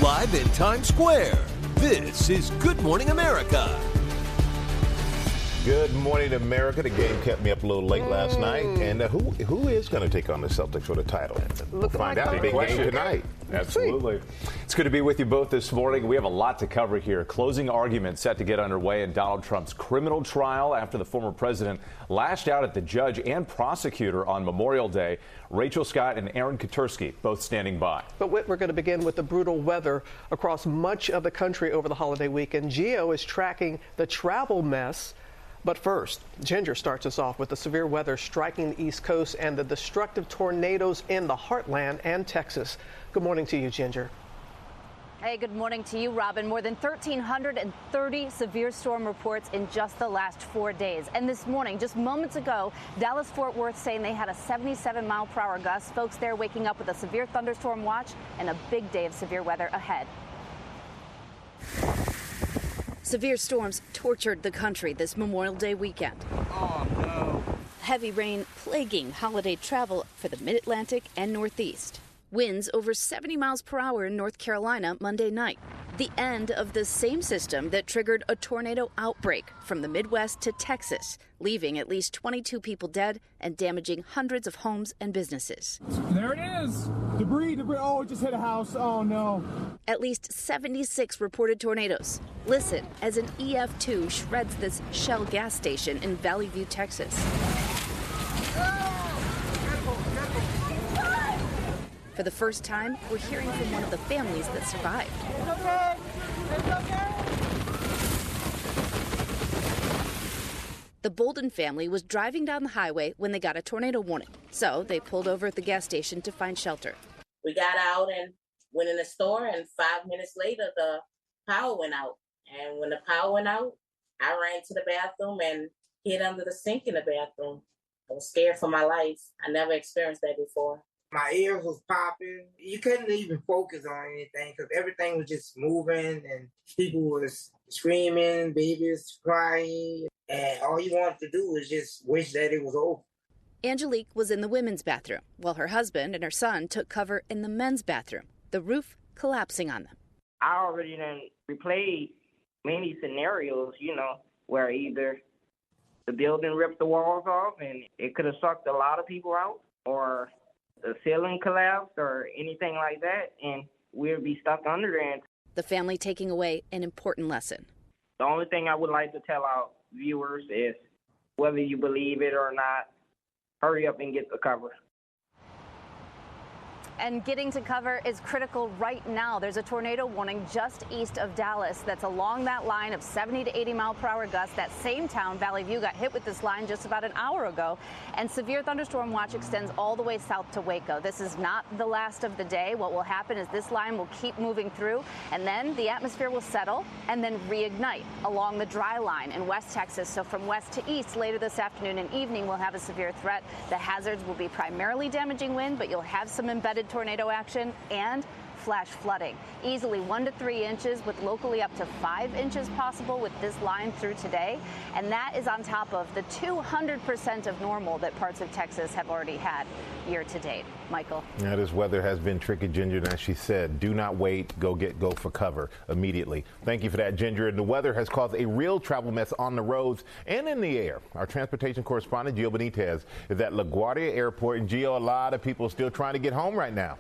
Live in Times Square, this is Good Morning America. Good morning, America. The game kept me up a little late last night. And who is going to take on the Celtics for the title? We'll find out. Big game tonight. Absolutely. It's good to be with you both this morning. We have a lot to cover here. Closing arguments set to get underway in Donald Trump's criminal trial after the former president lashed out at the judge and prosecutor on Memorial Day. Rachel Scott and Aaron Katursky both standing by. But we're going to begin with the brutal weather across much of the country over the holiday weekend. Geo is tracking the travel mess. But first, Ginger starts us off with the severe weather striking the East Coast and the destructive tornadoes in the heartland and Texas. Good morning to you, Ginger. Hey, good morning to you, Robin. More than 1,330 severe storm reports in just the last 4 days. And this morning, just moments ago, Dallas-Fort Worth saying they had a 77-mile-per-hour gust. Folks there waking up with a severe thunderstorm watch and a big day of severe weather ahead. Severe storms tortured the country this Memorial Day weekend. Oh, no. Heavy rain plaguing holiday travel for the Mid-Atlantic and Northeast. Winds over 70 miles per hour in North Carolina Monday night. The end of the same system that triggered a tornado outbreak from the Midwest to Texas, leaving at least 22 people dead and damaging hundreds of homes and businesses. There it is. Debris. Oh, it just hit a house. Oh, no. At least 76 reported tornadoes. Listen as an EF2 shreds this Shell gas station in Valley View, Texas. For the first time, we're hearing from one of the families that survived. It's okay. It's okay. The Bolden family was driving down the highway when they got a tornado warning. So they pulled over at the gas station to find shelter. We got out and went in the store, and 5 minutes later, the power went out. And when the power went out, I ran to the bathroom and hid under the sink in the bathroom. I was scared for my life. I never experienced that before. My ears was popping. You couldn't even focus on anything because everything was just moving and people was screaming, babies crying. And all you wanted to do was just wish that it was over. Angelique was in the women's bathroom while her husband and her son took cover in the men's bathroom, the roof collapsing on them. I already done replayed many scenarios, where either the building ripped the walls off and it could have sucked a lot of people out, or the ceiling collapsed or anything like that, and we'll be stuck under there. The family taking away an important lesson. The only thing I would like to tell our viewers is, whether you believe it or not, hurry up and get the cover. And getting to cover is critical right now. There's a tornado warning just east of Dallas that's along that line of 70 to 80 mile per hour gusts. That same town, Valley View, got hit with this line just about an hour ago. And severe thunderstorm watch extends all the way south to Waco. This is not the last of the day. What will happen is this line will keep moving through, and then the atmosphere will settle and then reignite along the dry line in West Texas. So from west to east later this afternoon and evening, we'll have a severe threat. The hazards will be primarily damaging wind, but you'll have some embedded tornado action and flash flooding. Easily 1 to 3 inches with locally up to 5 inches possible with this line through today. And that is on top of the 200% of normal that parts of Texas have already had year to date. Michael. Yeah, this weather has been tricky, Ginger. And as she said, do not wait. Go for cover immediately. Thank you for that, Ginger. And the weather has caused a real travel mess on the roads and in the air. Our transportation correspondent, Gio Benitez, is at LaGuardia Airport. And Gio, a lot of people still trying to get home right now.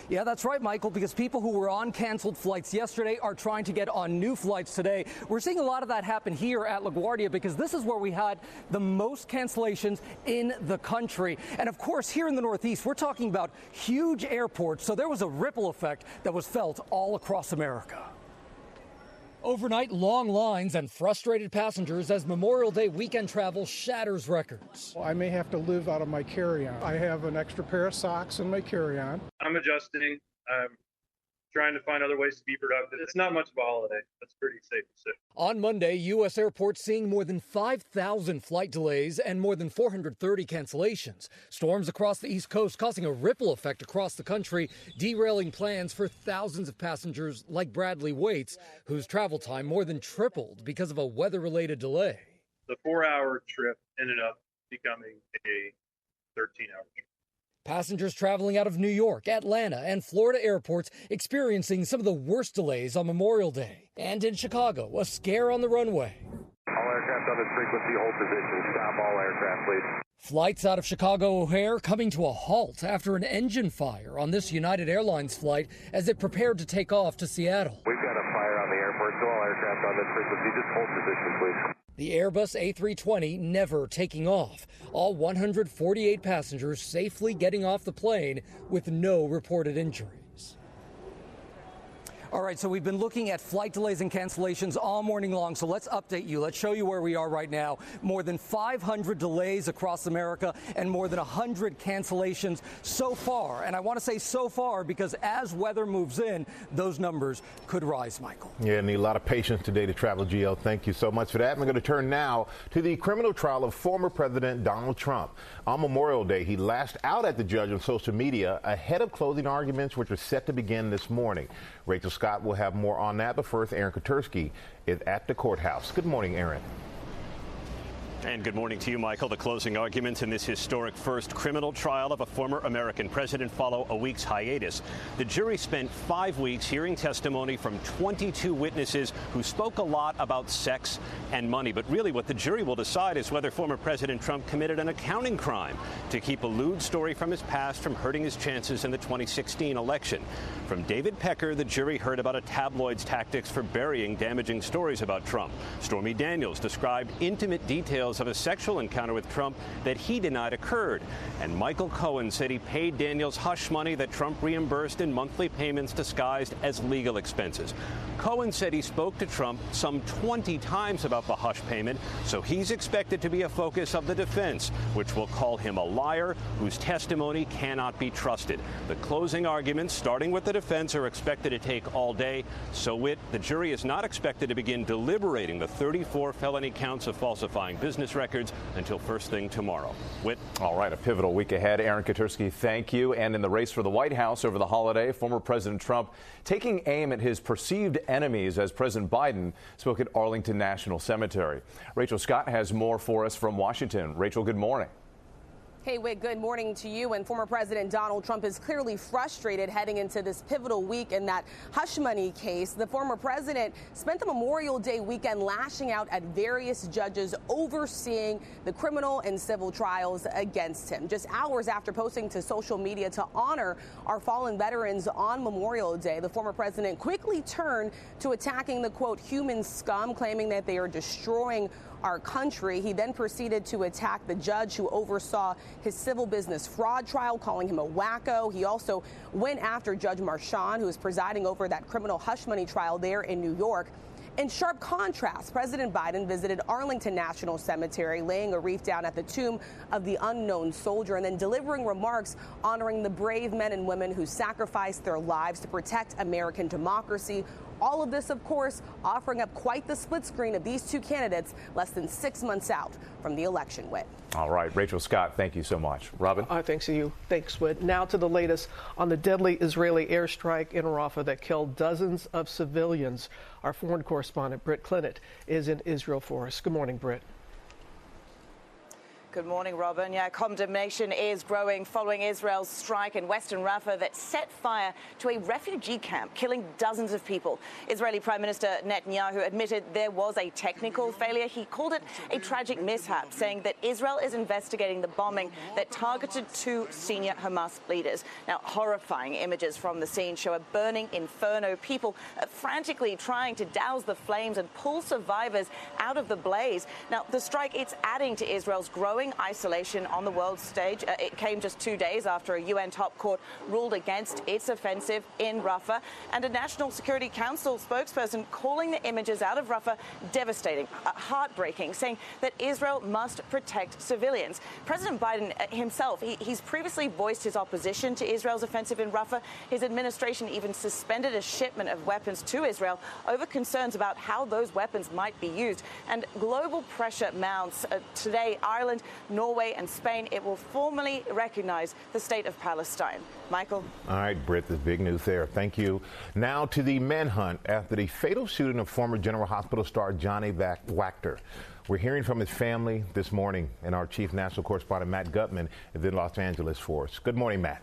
Yeah, that's right, Michael, because people who were on canceled flights yesterday are trying to get on new flights today. We're seeing a lot of that happen here at LaGuardia because this is where we had the most cancellations in the country. And of course, here in the Northeast, we're talking about huge airports. So there was a ripple effect that was felt all across America. Overnight, long lines and frustrated passengers as Memorial Day weekend travel shatters records. I may have to live out of my carry-on. I have an extra pair of socks in my carry-on. I'm adjusting. I'm trying to find other ways to be productive. It's not much of a holiday. That's pretty safe to say. On Monday, U.S. airports seeing more than 5,000 flight delays and more than 430 cancellations. Storms across the East Coast causing a ripple effect across the country, derailing plans for thousands of passengers like Bradley Waits, whose travel time more than tripled because of a weather-related delay. The 4-hour trip ended up becoming a 13-hour trip. Passengers traveling out of New York, Atlanta, and Florida airports experiencing some of the worst delays on Memorial Day. And in Chicago, a scare on the runway. All aircraft on this frequency, hold position. Stop all aircraft, please. Flights out of Chicago O'Hare coming to a halt after an engine fire on this United Airlines flight as it prepared to take off to Seattle. We've got a fire on the airport, so all aircraft on this frequency, just hold position, please. The Airbus A320 never taking off. All 148 passengers safely getting off the plane with no reported injuries. All right, so we've been looking at flight delays and cancellations all morning long, so let's update you. Let's show you where we are right now. More than 500 delays across America and more than 100 cancellations so far. And I want to say so far because as weather moves in, those numbers could rise, Michael. Yeah, need a lot of patience today to travel, Gio. Thank you so much for that. We're going to turn now to the criminal trial of former President Donald Trump. On Memorial Day, he lashed out at the judge on social media ahead of closing arguments, which are set to begin this morning. Rachel Scott will have more on that, but first, Aaron Katursky is at the courthouse. Good morning, Aaron. And good morning to you, Michael. The closing arguments in this historic first criminal trial of a former American president follow a week's hiatus. The jury spent 5 weeks hearing testimony from 22 witnesses who spoke a lot about sex and money. But really what the jury will decide is whether former President Trump committed an accounting crime to keep a lewd story from his past from hurting his chances in the 2016 election. From David Pecker, the jury heard about a tabloid's tactics for burying damaging stories about Trump. Stormy Daniels described intimate details of a sexual encounter with Trump that he denied occurred. And Michael Cohen said he paid Daniels hush money that Trump reimbursed in monthly payments disguised as legal expenses. Cohen said he spoke to Trump some 20 times about the hush payment, so he's expected to be a focus of the defense, which will call him a liar whose testimony cannot be trusted. The closing arguments, starting with the defense, are expected to take all day. So the jury is not expected to begin deliberating the 34 felony counts of falsifying business records until first thing tomorrow. Whit. All right, a pivotal week ahead. Aaron Katursky, thank you. And in the race for the White House over the holiday, former President Trump taking aim at his perceived enemies as President Biden spoke at Arlington National Cemetery. Rachel Scott has more for us from Washington. Rachel, good morning. Hey, Whit, good morning to you. And former President Donald Trump is clearly frustrated heading into this pivotal week in that hush money case. The former president spent the Memorial Day weekend lashing out at various judges overseeing the criminal and civil trials against him. Just hours after posting to social media to honor our fallen veterans on Memorial Day, the former president quickly turned to attacking the, quote, human scum, claiming that they are destroying our country. He then proceeded to attack the judge who oversaw his civil business fraud trial, calling him a wacko. He also went after Judge Marchand, who is presiding over that criminal hush money trial there in New York. In sharp contrast, President Biden visited Arlington National Cemetery, laying a wreath down at the tomb of the unknown soldier and then delivering remarks honoring the brave men and women who sacrificed their lives to protect American democracy. All of this, of course, offering up quite the split screen of these two candidates less than 6 months out from the election, Whit. All right, Rachel Scott, thank you so much. Robin? Thanks to you. Thanks, Whit. Now to the latest on the deadly Israeli airstrike in Rafah that killed dozens of civilians. Our foreign correspondent, Britt Clinton, is in Israel for us. Good morning, Britt. Good morning, Robin. Yeah, condemnation is growing following Israel's strike in western Rafah that set fire to a refugee camp, killing dozens of people. Israeli Prime Minister Netanyahu admitted there was a technical failure. He called it a tragic mishap, saying that Israel is investigating the bombing that targeted 2 senior Hamas leaders. Now, horrifying images from the scene show a burning inferno, people frantically trying to douse the flames and pull survivors out of the blaze. Now, the strike, it's adding to Israel's growing isolation on the world stage. It came just 2 days after a UN top court ruled against its offensive in Rafah, and a National Security Council spokesperson calling the images out of Rafah devastating, heartbreaking, saying that Israel must protect civilians. President Biden himself, he's previously voiced his opposition to Israel's offensive in Rafah. His administration even suspended a shipment of weapons to Israel over concerns about how those weapons might be used. And global pressure mounts. Today, Ireland, Norway and Spain, it will formally recognize the state of Palestine. Michael? All right, Britt, there's big news there. Thank you. Now to the manhunt after the fatal shooting of former General Hospital star Johnny Wachter. We're hearing from his family this morning, and our chief national correspondent, Matt Gutman, is in Los Angeles for us. Good morning, Matt.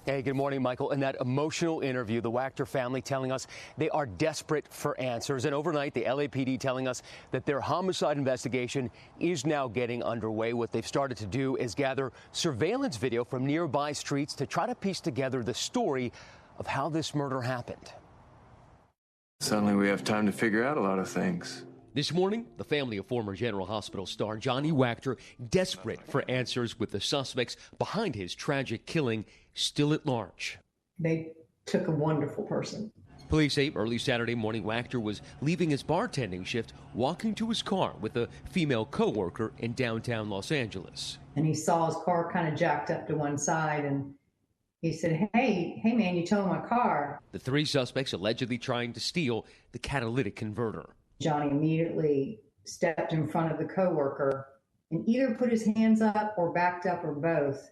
Hey, good morning, Michael. In that emotional interview, the Wachter family telling us they are desperate for answers. And overnight, the LAPD telling us that their homicide investigation is now getting underway. What they've started to do is gather surveillance video from nearby streets to try to piece together the story of how this murder happened. Suddenly we have time to figure out a lot of things. This morning, the family of former General Hospital star Johnny Wachter, desperate for answers with the suspects behind his tragic killing still at large. They took a wonderful person. Police say early Saturday morning, Wachter was leaving his bartending shift, walking to his car with a female co-worker in downtown Los Angeles. And he saw his car kind of jacked up to one side, and he said, hey man, you towed my car. The three suspects allegedly trying to steal the catalytic converter. Johnny immediately stepped in front of the coworker and either put his hands up or backed up or both,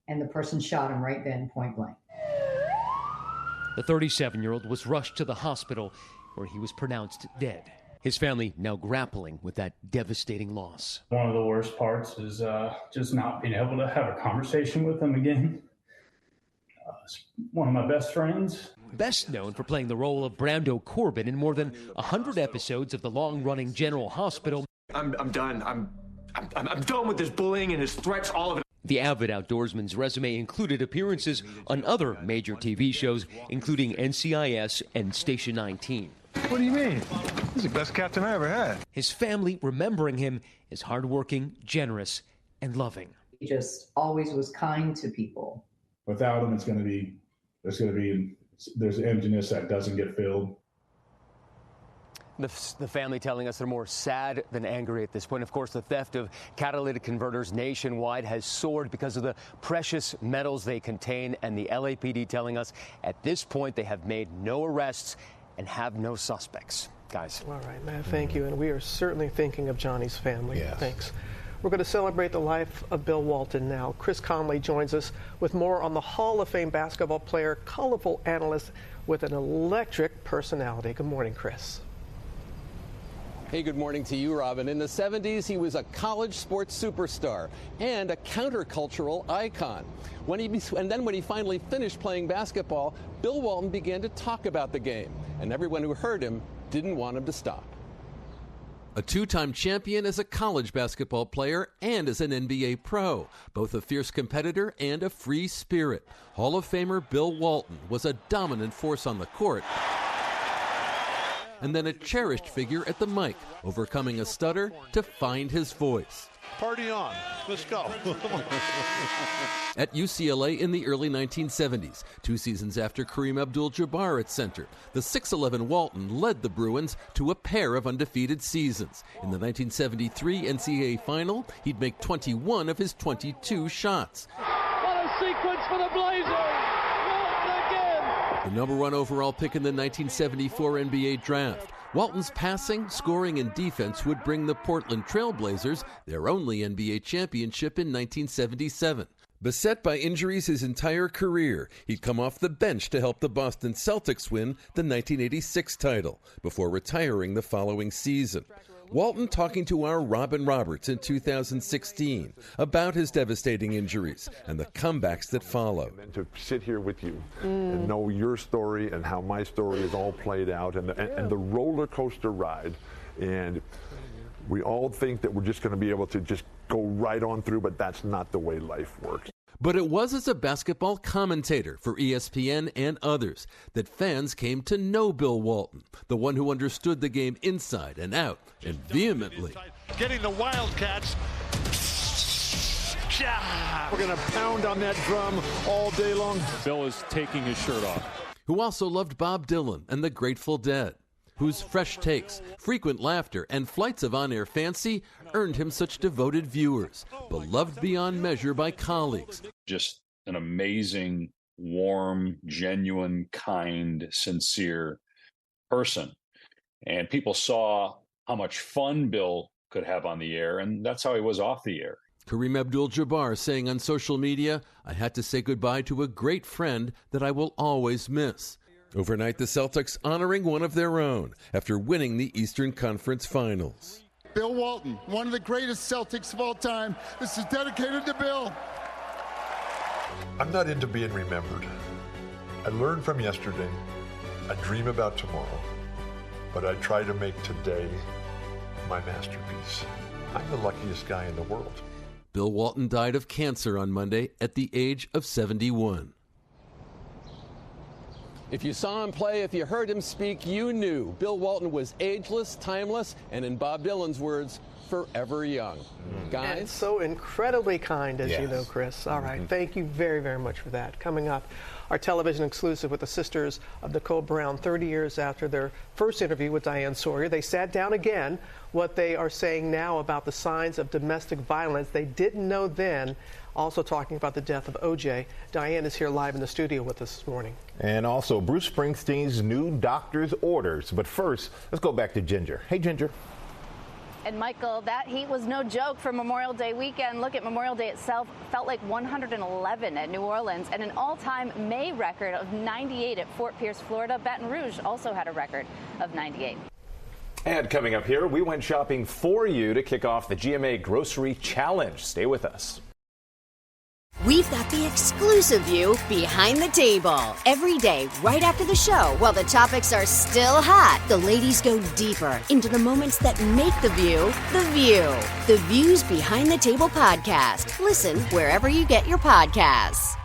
and the person shot him right then, point blank. The 37-year-old was rushed to the hospital where he was pronounced dead. His family now grappling with that devastating loss. One of the worst parts is just not being able to have a conversation with him again. One of my best friends. Best known for playing the role of Brando Corbin in more than 100 episodes of the long-running General Hospital. I'm done. I'm done with this bullying and his threats, all of it. The avid outdoorsman's resume included appearances on other major TV shows, including NCIS and Station 19. What do you mean? He's the best captain I ever had. His family remembering him as hardworking, generous, and loving. He just always was kind to people. Without him, there's emptiness that doesn't get filled. The family telling us they're more sad than angry at this point. Of course, the theft of catalytic converters nationwide has soared because of the precious metals they contain, and the LAPD telling us at this point they have made no arrests and have no suspects. Guys. All right, Matt, thank you. And we are certainly thinking of Johnny's family. Yes. Thanks. We're going to celebrate the life of Bill Walton now. Chris Conley joins us with more on the Hall of Fame basketball player, colorful analyst with an electric personality. Good morning, Chris. Hey, good morning to you, Robin. In the 70s, he was a college sports superstar and a countercultural icon. When he finally finished playing basketball, Bill Walton began to talk about the game, and everyone who heard him didn't want him to stop. A two-time champion as a college basketball player and as an NBA pro, both a fierce competitor and a free spirit. Hall of Famer Bill Walton was a dominant force on the court and then a cherished figure at the mic, overcoming a stutter to find his voice. Party on. Let's go. At UCLA in the early 1970s, 2 seasons after Kareem Abdul-Jabbar at center, the 6'11 Walton led the Bruins to a pair of undefeated seasons. In the 1973 NCAA final, he'd make 21 of his 22 shots. What a sequence for the Blazers! Walton again! The number 1 overall pick in the 1974 NBA draft. Walton's passing, scoring, and defense would bring the Portland Trail Blazers their only NBA championship in 1977. Beset by injuries his entire career, he'd come off the bench to help the Boston Celtics win the 1986 title, before retiring the following season. Walton talking to our Robin Roberts in 2016 about his devastating injuries and the comebacks that followed. And to sit here with you and know your story and how my story is all played out and the roller coaster ride. And we all think that we're just going to be able to just go right on through, but that's not the way life works. But it was as a basketball commentator for ESPN and others that fans came to know Bill Walton, the one who understood the game inside and out and vehemently. Getting the Wildcats. We're going to pound on that drum all day long. Bill is taking his shirt off. Who also loved Bob Dylan and the Grateful Dead, whose fresh takes, frequent laughter, and flights of on-air fancy earned him such devoted viewers, beloved beyond measure by colleagues. Just an amazing, warm, genuine, kind, sincere person. And people saw how much fun Bill could have on the air, and that's how he was off the air. Kareem Abdul-Jabbar saying on social media, "I had to say goodbye to a great friend that I will always miss." Overnight, the Celtics honoring one of their own after winning the Eastern Conference Finals. Bill Walton, one of the greatest Celtics of all time. This is dedicated to Bill. I'm not into being remembered. I learned from yesterday. I dream about tomorrow, but I try to make today my masterpiece. I'm the luckiest guy in the world. Bill Walton died of cancer on Monday at the age of 71. If you saw him play, if you heard him speak, you knew Bill Walton was ageless, timeless, and in Bob Dylan's words, forever young. Guys? And so incredibly kind, as Yes. you know, Chris. All right. Thank you very, very much for that. Coming up, our television exclusive with the sisters of Nicole Brown, 30 years after their first interview with Diane Sawyer. They sat down again. What they are saying now about the signs of domestic violence they didn't know then. Also talking about the death of O.J. Diane is here live in the studio with us this morning. And also Bruce Springsteen's new doctor's orders. But first, let's go back to Ginger. Hey, Ginger. And Michael, that heat was no joke for Memorial Day weekend. Look at Memorial Day itself, felt like 111 at New Orleans and an all-time May record of 98 at Fort Pierce, Florida. Baton Rouge also had a record of 98. And coming up here, we went shopping for you to kick off the GMA Grocery Challenge. Stay with us. We've got the exclusive view behind the table. Every day, right after the show, while the topics are still hot, the ladies go deeper into the moments that make the View the View. The Views Behind the Table podcast. Listen wherever you get your podcasts.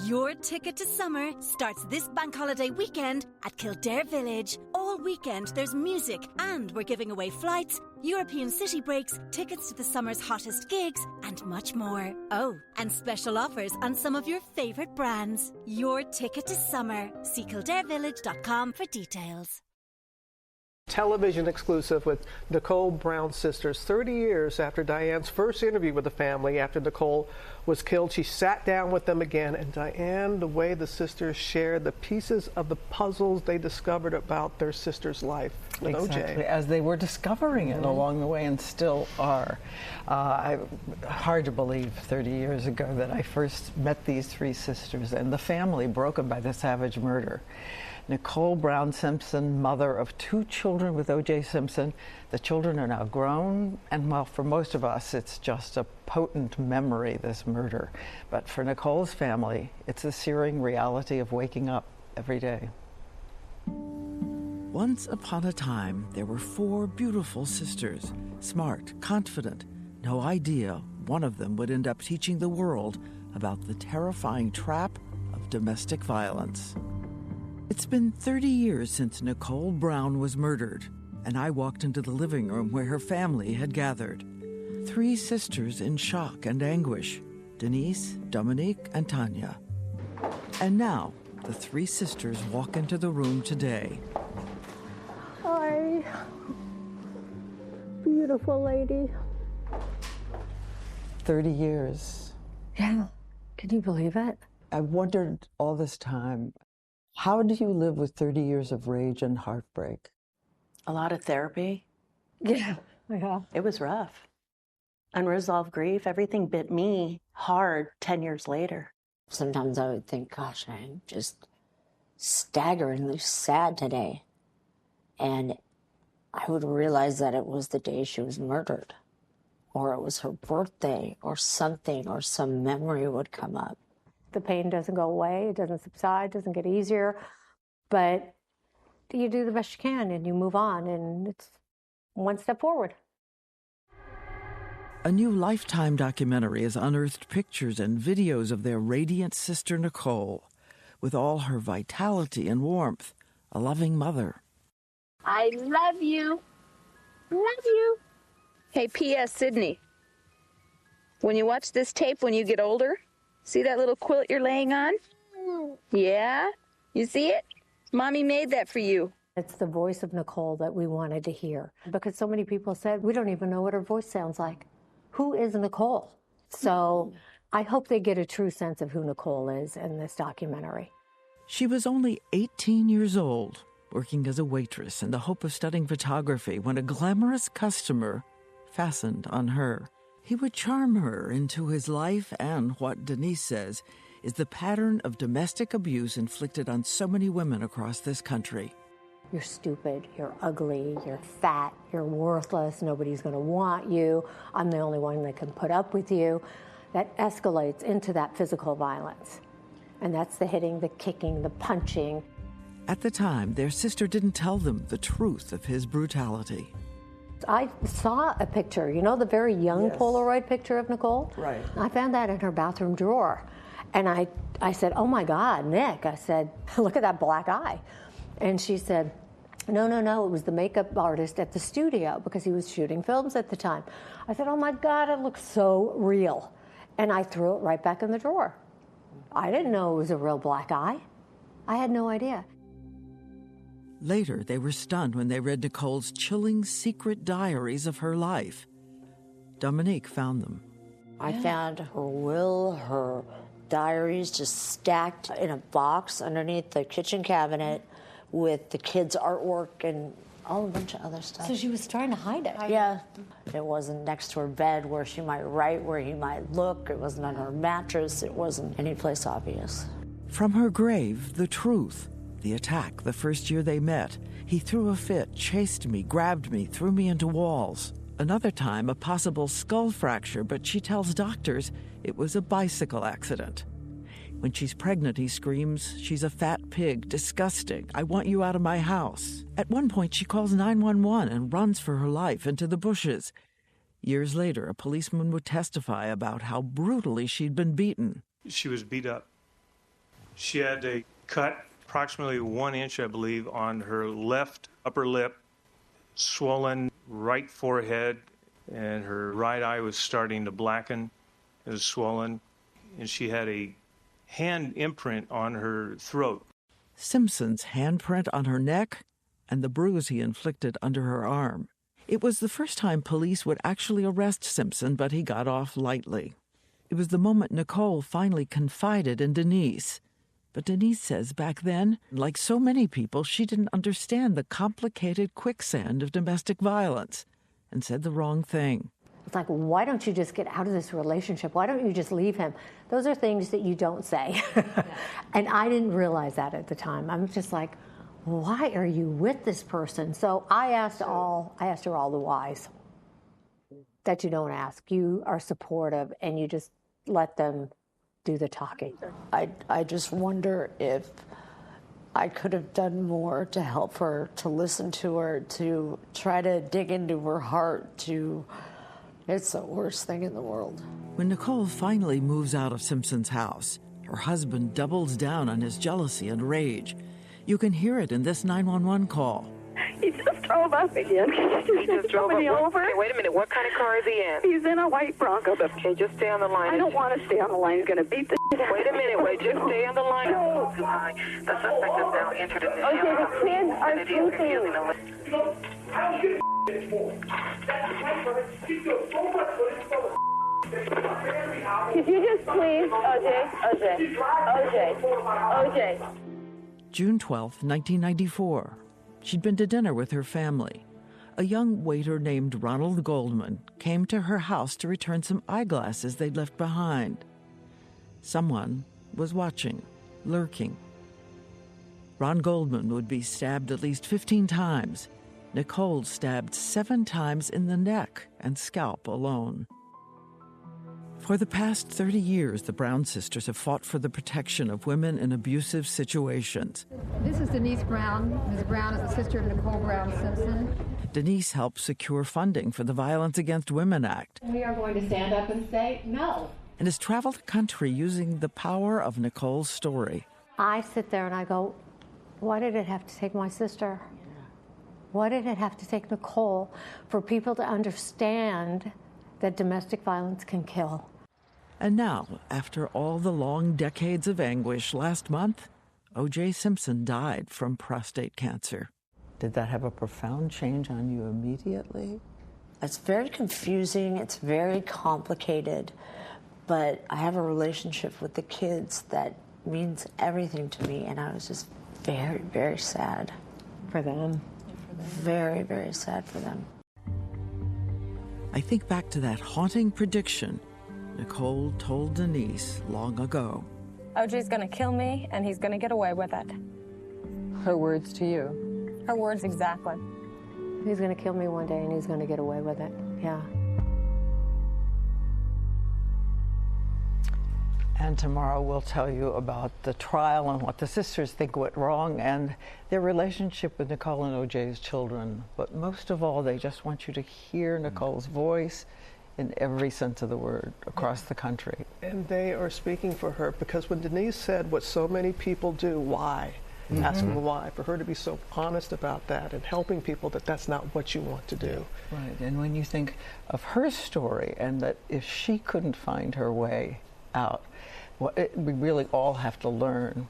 Your ticket to summer starts this bank holiday weekend at Kildare Village. All weekend there's music and we're giving away flights, European city breaks, tickets to the summer's hottest gigs and much more. Oh, and special offers on some of your favourite brands. Your ticket to summer. See kildarevillage.com for details. Television exclusive with Nicole Brown sisters. 30 years after Diane's first interview with the family after Nicole was killed, she sat down with them again. And Diane, the way the sisters shared the pieces of the puzzles they discovered about their sister's life with Exactly, OJ. as they were discovering it along the way and still are. Hard to believe 30 years ago that I first met these three sisters and the family broken by the savage murder. Nicole Brown Simpson, mother of 2 children with O.J. Simpson. The children are now grown, and well, for most of us, it's just a potent memory, this murder. But for Nicole's family, it's a searing reality of waking up every day. Once upon a time, there were 4 beautiful sisters, smart, confident, no idea one of them would end up teaching the world about the terrifying trap of domestic violence. It's been 30 years since Nicole Brown was murdered, and I walked into the living room where her family had gathered. 3 sisters in shock and anguish, Denise, Dominique, and Tanya. And now, the 3 sisters walk into the room today. Hi. Beautiful lady. 30 years. Yeah. Can you believe it? I wondered all this time, how do you live with 30 years of rage and heartbreak? A lot of therapy. Yeah. It was rough. Unresolved grief, everything bit me hard 10 years later. Sometimes I would think, gosh, I'm just staggeringly sad today. And I would realize that it was the day she was murdered, or it was her birthday, or something, or some memory would come up. The pain doesn't go away, it doesn't subside, doesn't get easier, but you do the best you can and you move on, and it's one step forward. A new Lifetime documentary has unearthed pictures and videos of their radiant sister Nicole, with all her vitality and warmth, a loving mother. I love you. Love you. Hey, P.S. Sydney, when you watch this tape when you get older, see that little quilt you're laying on? Yeah? You see it? Mommy made that for you. It's the voice of Nicole that we wanted to hear, because so many people said, we don't even know what her voice sounds like. Who is Nicole? So I hope they get a true sense of who Nicole is in this documentary. She was only 18 years old, working as a waitress in the hope of studying photography when a glamorous customer fastened on her. He would charm her into his life and, what Denise says, is the pattern of domestic abuse inflicted on so many women across this country. You're stupid, you're ugly, you're fat, you're worthless, nobody's going to want you, I'm the only one that can put up with you. That escalates into that physical violence. And that's the hitting, the kicking, the punching. At the time, their sister didn't tell them the truth of his brutality. I saw a picture, you know, the very young Polaroid picture of Nicole? Right. I found that in her bathroom drawer. And I said, oh my God, Nick, I said, look at that black eye. And she said, no, it was the makeup artist at the studio because he was shooting films at the time. I said, oh my God, it looks so real. And I threw it right back in the drawer. I didn't know it was a real black eye. I had no idea. Later, they were stunned when they read Nicole's chilling secret diaries of her life. Dominique found them. I found her will, her diaries just stacked in a box underneath the kitchen cabinet with the kids' artwork and a bunch of other stuff. So she was trying to hide it. Yeah. It wasn't next to her bed where she might write, where he might look. It wasn't on her mattress. It wasn't any place obvious. From her grave, the truth. The attack the first year they met. He threw a fit, chased me, grabbed me, threw me into walls. Another time, a possible skull fracture, but she tells doctors it was a bicycle accident. When she's pregnant, he screams, she's a fat pig, disgusting, I want you out of my house. At one point, she calls 911 and runs for her life into the bushes. Years later, a policeman would testify about how brutally she'd been beaten. She was beat up. She had a cut approximately 1 inch, I believe, on her left upper lip, swollen right forehead, and her right eye was starting to blacken. It was swollen, and she had a hand imprint on her throat. Simpson's handprint on her neck and the bruise he inflicted under her arm. It was the first time police would actually arrest Simpson, but he got off lightly. It was the moment Nicole finally confided in Denise. But Denise says back then, like so many people, she didn't understand the complicated quicksand of domestic violence and said the wrong thing. It's like, why don't you just get out of this relationship? Why don't you just leave him? Those are things that you don't say. And I didn't realize that at the time. I'm just like, why are you with this person? So I asked her all the whys that you don't ask. You are supportive and you just let them do the talking. I just wonder if I could have done more to help her, to listen to her, to try to dig into her heart, It's the worst thing in the world. When Nicole finally moves out of Simpson's house, her husband doubles down on his jealousy and rage. You can hear it in this 911 call. He just drove up again. He just drove somebody over. Okay, wait a minute. What kind of car is he in? He's in a white Bronco. Okay, just stay on the line. I don't want to stay on the line. He's going to beat the shit out of me. Wait a minute. Wait, just stay on the line. No. Too high. The suspect is now entered in the Okay, the kids are sleeping. Could you just please, OJ. June 12, 1994. She'd been to dinner with her family. A young waiter named Ronald Goldman came to her house to return some eyeglasses they'd left behind. Someone was watching, lurking. Ron Goldman would be stabbed at least 15 times. Nicole stabbed 7 times in the neck and scalp alone. For the past 30 years, the Brown sisters have fought for the protection of women in abusive situations. This is Denise Brown. Ms. Brown is the sister of Nicole Brown Simpson. Denise helped secure funding for the Violence Against Women Act We are going to stand up and say no. and has traveled the country using the power of Nicole's story. I sit there and I go, why did it have to take my sister? Why did it have to take Nicole for people to understand that domestic violence can kill? And now, after all the long decades of anguish, last month, O.J. Simpson died from prostate cancer. Did that have a profound change on you immediately? It's very confusing. It's very complicated. But I have a relationship with the kids that means everything to me. And I was just very, very sad. For them. Very, very sad for them. I think back to that haunting prediction Nicole told Denise long ago. OJ's going to kill me, and he's going to get away with it. Her words to you. Her words exactly. He's going to kill me one day, and he's going to get away with it. Yeah. And tomorrow we'll tell you about the trial and what the sisters think went wrong and their relationship with Nicole and OJ's children. But most of all, they just want you to hear Nicole's voice in every sense of the word across the country. And they are speaking for her, because when Denise said what so many people do, why? Asking why, for her to be so honest about that and helping people that that's not what you want to do. Right, and when you think of her story and that if she couldn't find her way out, we really all have to learn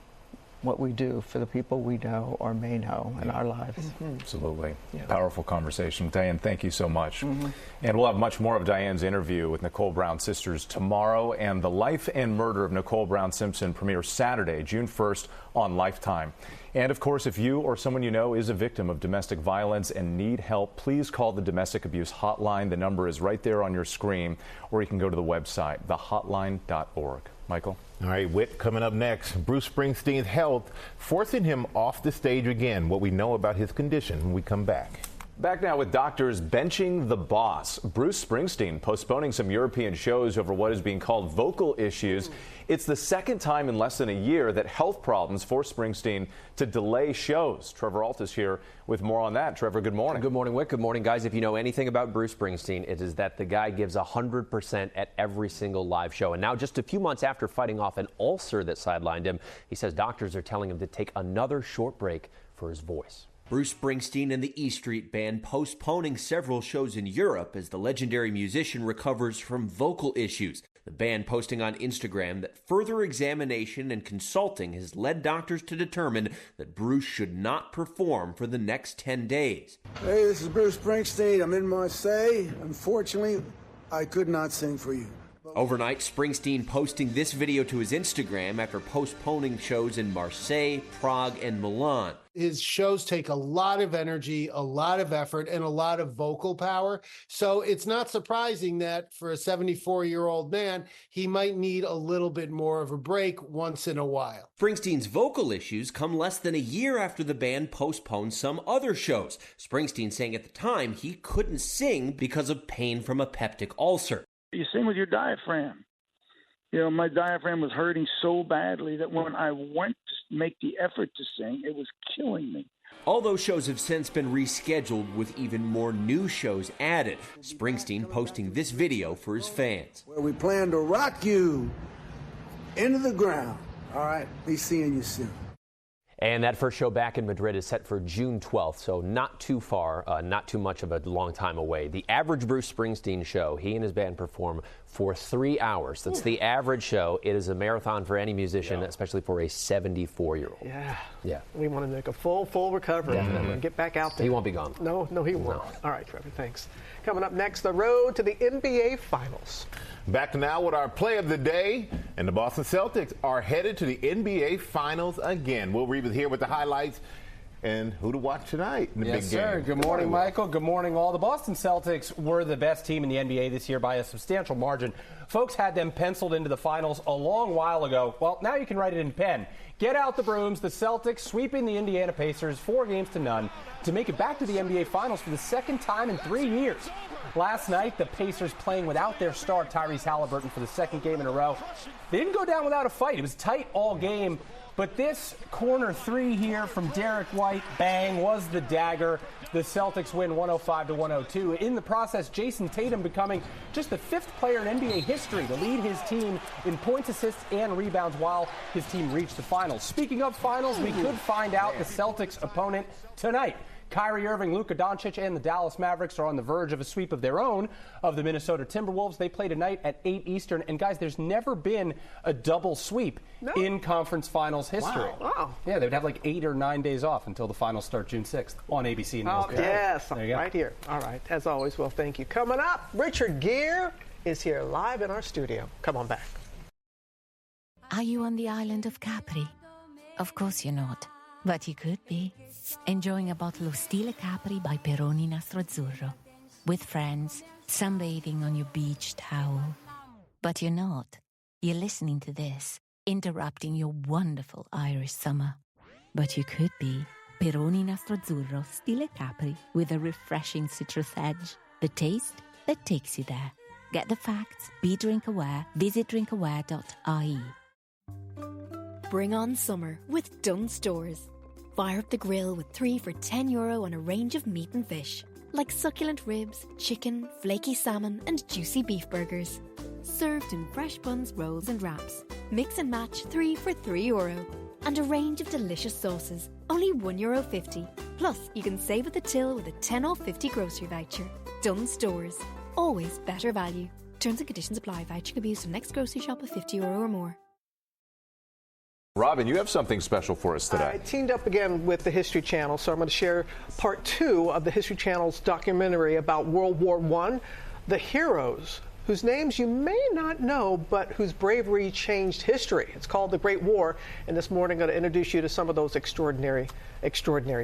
what we do for the people we know or may know in our lives. Absolutely. Powerful conversation. Diane, thank you so much. And we'll have much more of Diane's interview with Nicole Brown sisters tomorrow. And The Life and Murder of Nicole Brown Simpson premieres Saturday, June 1st on Lifetime. And of course, if you or someone you know is a victim of domestic violence and need help, please call the Domestic Abuse Hotline. The number is right there on your screen, or you can go to the website, thehotline.org. Michael? All right, Whit, coming up next, Bruce Springsteen's health forcing him off the stage again. What we know about his condition when we come back. Back now with doctors benching the boss. Bruce Springsteen postponing some European shows over what is being called vocal issues. It's the second time in less than a year that health problems forced Springsteen to delay shows. Trevor Ault is here with more on that. Trevor, good morning. Good morning, Wick. Good morning, guys. If you know anything about Bruce Springsteen, it is that the guy gives 100% at every single live show. And now, just a few months after fighting off an ulcer that sidelined him, he says doctors are telling him to take another short break for his voice. Bruce Springsteen and the E Street Band postponing several shows in Europe as the legendary musician recovers from vocal issues. The band posting on Instagram that further examination and consulting has led doctors to determine that Bruce should not perform for the next 10 days. Hey, this is Bruce Springsteen. I'm in Marseille. Unfortunately, I could not sing for you. Overnight, Springsteen posting this video to his Instagram after postponing shows in Marseille, Prague, and Milan. His shows take a lot of energy, a lot of effort, and a lot of vocal power. So it's not surprising that for a 74-year-old man, he might need a little bit more of a break once in a while. Springsteen's vocal issues come less than a year after the band postponed some other shows. Springsteen saying at the time he couldn't sing because of pain from a peptic ulcer. You sing with your diaphragm. You know, my diaphragm was hurting so badly that when I went to make the effort to sing, it was killing me. All those shows have since been rescheduled with even more new shows added. Springsteen posting this video for his fans. Where we plan to rock you into the ground. All right, be seeing you soon. And that first show back in Madrid is set for June 12th, so not too far, not too much of a long time away. The average Bruce Springsteen show, he and his band perform for 3 hours. That's the average show. It is a marathon for any musician, especially for a 74-year-old. Yeah. We want to make a full recovery and get back out there. He won't be gone. No, he won't. All right, Trevor, thanks. Coming up next, the road to the NBA Finals. Back now with our play of the day, and the Boston Celtics are headed to the NBA Finals again. Will Reeves here with the highlights and who to watch tonight in the big game. Good morning, Michael. Good morning, all. The Boston Celtics were the best team in the NBA this year by a substantial margin. Folks had them penciled into the finals a long while ago. Well, now you can write it in pen. Get out the brooms. The Celtics sweeping the Indiana Pacers 4-0 to make it back to the NBA Finals for the second time in 3 years. Last night, the Pacers playing without their star Tyrese Halliburton for the second game in a row. They didn't go down without a fight. It was tight all game. But this corner three here from Derek White, bang, was the dagger. The Celtics win 105-102. In the process, Jason Tatum becoming just the fifth player in NBA history to lead his team in points, assists, and rebounds while his team reached the finals. Speaking of finals, we could find out the Celtics' opponent tonight. Kyrie Irving, Luka Doncic, and the Dallas Mavericks are on the verge of a sweep of their own of the Minnesota Timberwolves. They play tonight at 8 Eastern. And, guys, there's never been a double sweep in conference finals history. Wow. Yeah, they'd have like 8 or 9 days off until the finals start June 6th on ABC and ESPN. Yes, there you go. right here. All right, as always, well, thank you. Coming up, Richard Gere is here live in our studio. Come on back. Are you on the island of Capri? Of course you're not. But you could be. Enjoying a bottle of Stile Capri by Peroni Nastro Azzurro. With friends, sunbathing on your beach towel. But you're not. You're listening to this. interrupting your wonderful Irish summer. But you could be Peroni Nastro-Azzurro Stile Capri with a refreshing citrus edge. The taste that takes you there. Get the facts, be drink-aware, visit drinkaware.ie. Bring on summer with Dunnes Stores. Fire up the grill with 3 for €10 on a range of meat and fish, like succulent ribs, chicken, flaky salmon, and juicy beef burgers. Served in fresh buns, rolls, and wraps. Mix and match 3 for €3. And a range of delicious sauces, only €1.50. Plus, you can save at the till with a 10 off 50 grocery voucher. Dunnes Stores. Always better value. Terms and conditions apply. Voucher can be used for next grocery shop of €50 or more. Robin, you have something special for us today. I teamed up again with the History Channel, so I'm going to share part 2 of the History Channel's documentary about World War I, the heroes whose names you may not know, but whose bravery changed history. It's called The Great War, and this morning I'm going to introduce you to some of those extraordinary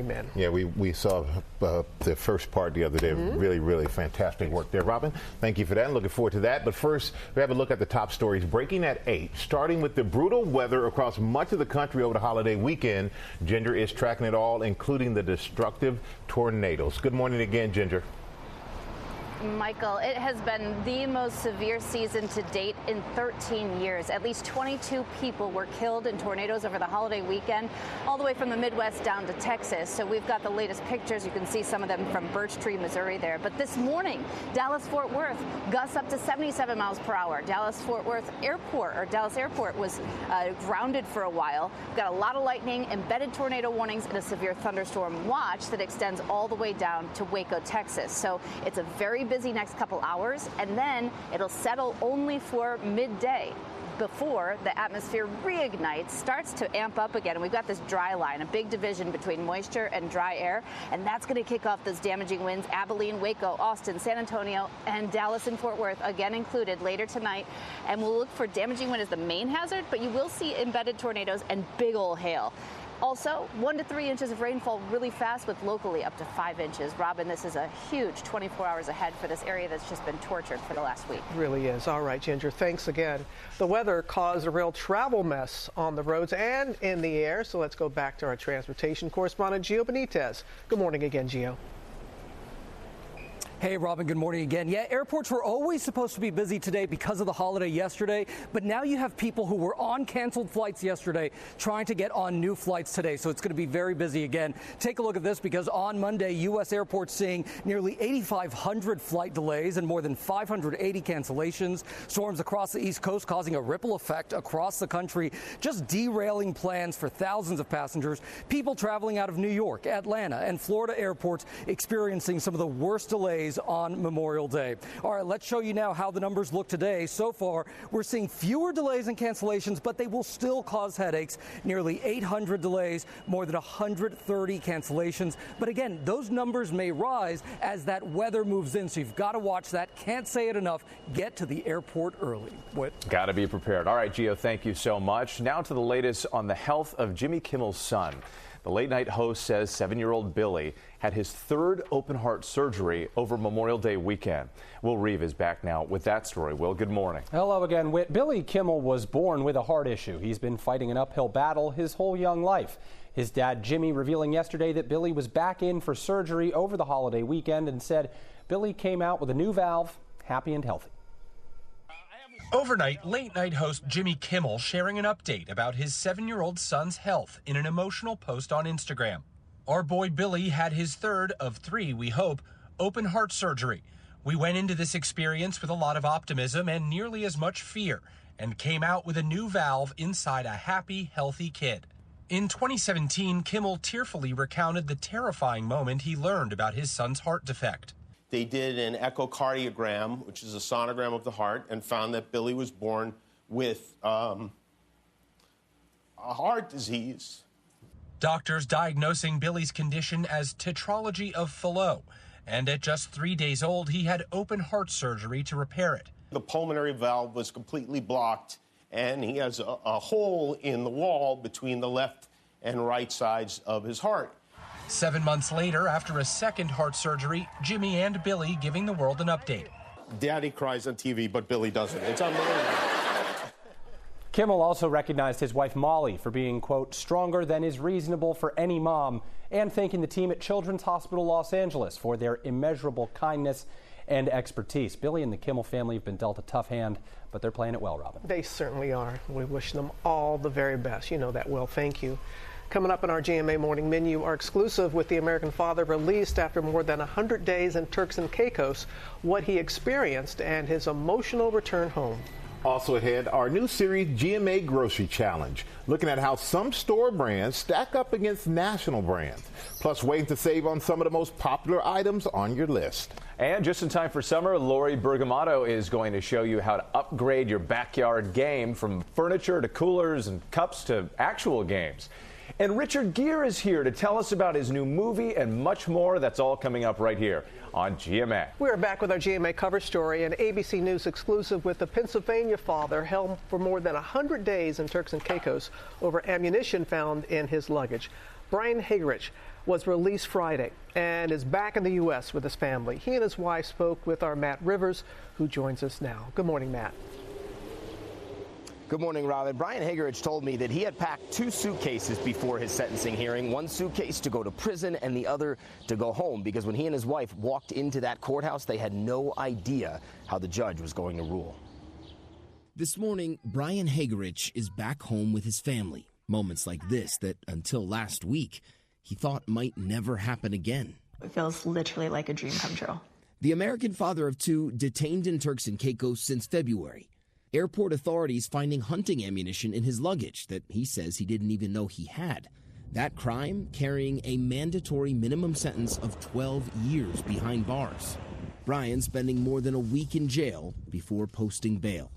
men. Yeah, we saw the first part the other day. Really, really fantastic work there, Robin. Thank you for that. Looking forward to that. But first, we have a look at the top stories breaking at 8, starting with the brutal weather across much of the country over the holiday weekend. Ginger is tracking it all, including the destructive tornadoes. Good morning again, Ginger. Michael, it has been the most severe season to date in 13 years. At least 22 people were killed in tornadoes over the holiday weekend, all the way from the Midwest down to Texas. So we've got the latest pictures. You can see some of them from Birch Tree, Missouri there. But this morning, Dallas-Fort Worth, gusts up to 77 miles per hour. Dallas-Fort Worth Airport, or Dallas Airport, was grounded for a while. We've got a lot of lightning, embedded tornado warnings, and a severe thunderstorm watch that extends all the way down to Waco, Texas. So it's a very busy next couple hours, and then it'll settle only for midday before the atmosphere reignites, starts to amp up again. And we've got this dry line, a big division between moisture and dry air, and that's going to kick off those damaging winds. Abilene, Waco, Austin, San Antonio, and Dallas and Fort Worth again included later tonight. And we'll look for damaging wind as the main hazard, but you will see embedded tornadoes and big ol' hail. Also, 1 to 3 inches of rainfall really fast, with locally up to 5 inches. Robin, this is a huge 24 hours ahead for this area that's just been tortured for the last week. It really is. All right, Ginger, thanks again. The weather caused a real travel mess on the roads and in the air, so let's go back to our transportation correspondent, Gio Benitez. Good morning again, Gio. Hey, Robin, good morning again. Yeah, airports were always supposed to be busy today because of the holiday yesterday, but now you have people who were on canceled flights yesterday trying to get on new flights today, so it's going to be very busy again. Take a look at this, because on Monday, U.S. airports seeing nearly 8,500 flight delays and more than 580 cancellations. Storms across the East Coast causing a ripple effect across the country, just derailing plans for thousands of passengers. People traveling out of New York, Atlanta, and Florida airports experiencing some of the worst delays on Memorial Day. All right, let's show you now how the numbers look today. So far, we're seeing fewer delays and cancellations, but they will still cause headaches. Nearly 800 delays, more than 130 cancellations. But again, those numbers may rise as that weather moves in, so you've got to watch that. Can't say it enough. Get to the airport early. Got to be prepared. All right, Gio, thank you so much. Now to the latest on the health of Jimmy Kimmel's son. The late-night host says 7-year-old Billy had his 3rd open-heart surgery over Memorial Day weekend. Will Reeve is back now with that story. Will, good morning. Hello again, Whit. Billy Kimmel was born with a heart issue. He's been fighting an uphill battle his whole young life. His dad, Jimmy, revealing yesterday that Billy was back in for surgery over the holiday weekend, and said Billy came out with a new valve, happy and healthy. Overnight, late-night host Jimmy Kimmel sharing an update about his 7-year-old son's health in an emotional post on Instagram. Our boy Billy had his 3rd of 3, we hope, open heart surgery. We went into this experience with a lot of optimism and nearly as much fear, and came out with a new valve inside a happy, healthy kid. In 2017, Kimmel tearfully recounted the terrifying moment he learned about his son's heart defect. They did an echocardiogram, which is a sonogram of the heart, and found that Billy was born with a heart disease. Doctors diagnosing Billy's condition as tetralogy of Fallot, and at just 3 days old, he had open heart surgery to repair it. The pulmonary valve was completely blocked, and he has a hole in the wall between the left and right sides of his heart. 7 months later, after a 2nd heart surgery, Jimmy and Billy giving the world an update. Daddy cries on TV, but Billy doesn't. It's unbelievable. Kimmel also recognized his wife Molly for being, quote, stronger than is reasonable for any mom, and thanking the team at Children's Hospital Los Angeles for their immeasurable kindness and expertise. Billy and the Kimmel family have been dealt a tough hand, but they're playing it well, Robin. They certainly are. We wish them all the very best. You know that well. Thank you. Coming up in our GMA Morning Menu, our exclusive with the American father released after more than 100 days in Turks and Caicos, what he experienced and his emotional return home. Also ahead, our new series, GMA Grocery Challenge, looking at how some store brands stack up against national brands, plus ways to save on some of the most popular items on your list. And just in time for summer, Lori Bergamatto is going to show you how to upgrade your backyard game, from furniture to coolers and cups to actual games. And Richard Gere is here to tell us about his new movie and much more. That's all coming up right here on GMA. We're back with our GMA cover story, an ABC News exclusive with the Pennsylvania father held for more than 100 days in Turks and Caicos over ammunition found in his luggage. Brian Hagerich was released Friday and is back in the U.S. with his family. He and his wife spoke with our Matt Rivers, who joins us now. Good morning, Matt. Good morning, Robin. Brian Hagerich told me that he had packed 2 suitcases before his sentencing hearing, one suitcase to go to prison and the other to go home, because when he and his wife walked into that courthouse, they had no idea how the judge was going to rule. This morning, Brian Hagerich is back home with his family. Moments like this that, until last week, he thought might never happen again. It feels literally like a dream come true. The American father of 2 detained in Turks and Caicos since February. Airport authorities finding hunting ammunition in his luggage that he says he didn't even know he had. That crime carrying a mandatory minimum sentence of 12 years behind bars. Brian spending more than a week in jail before posting bail.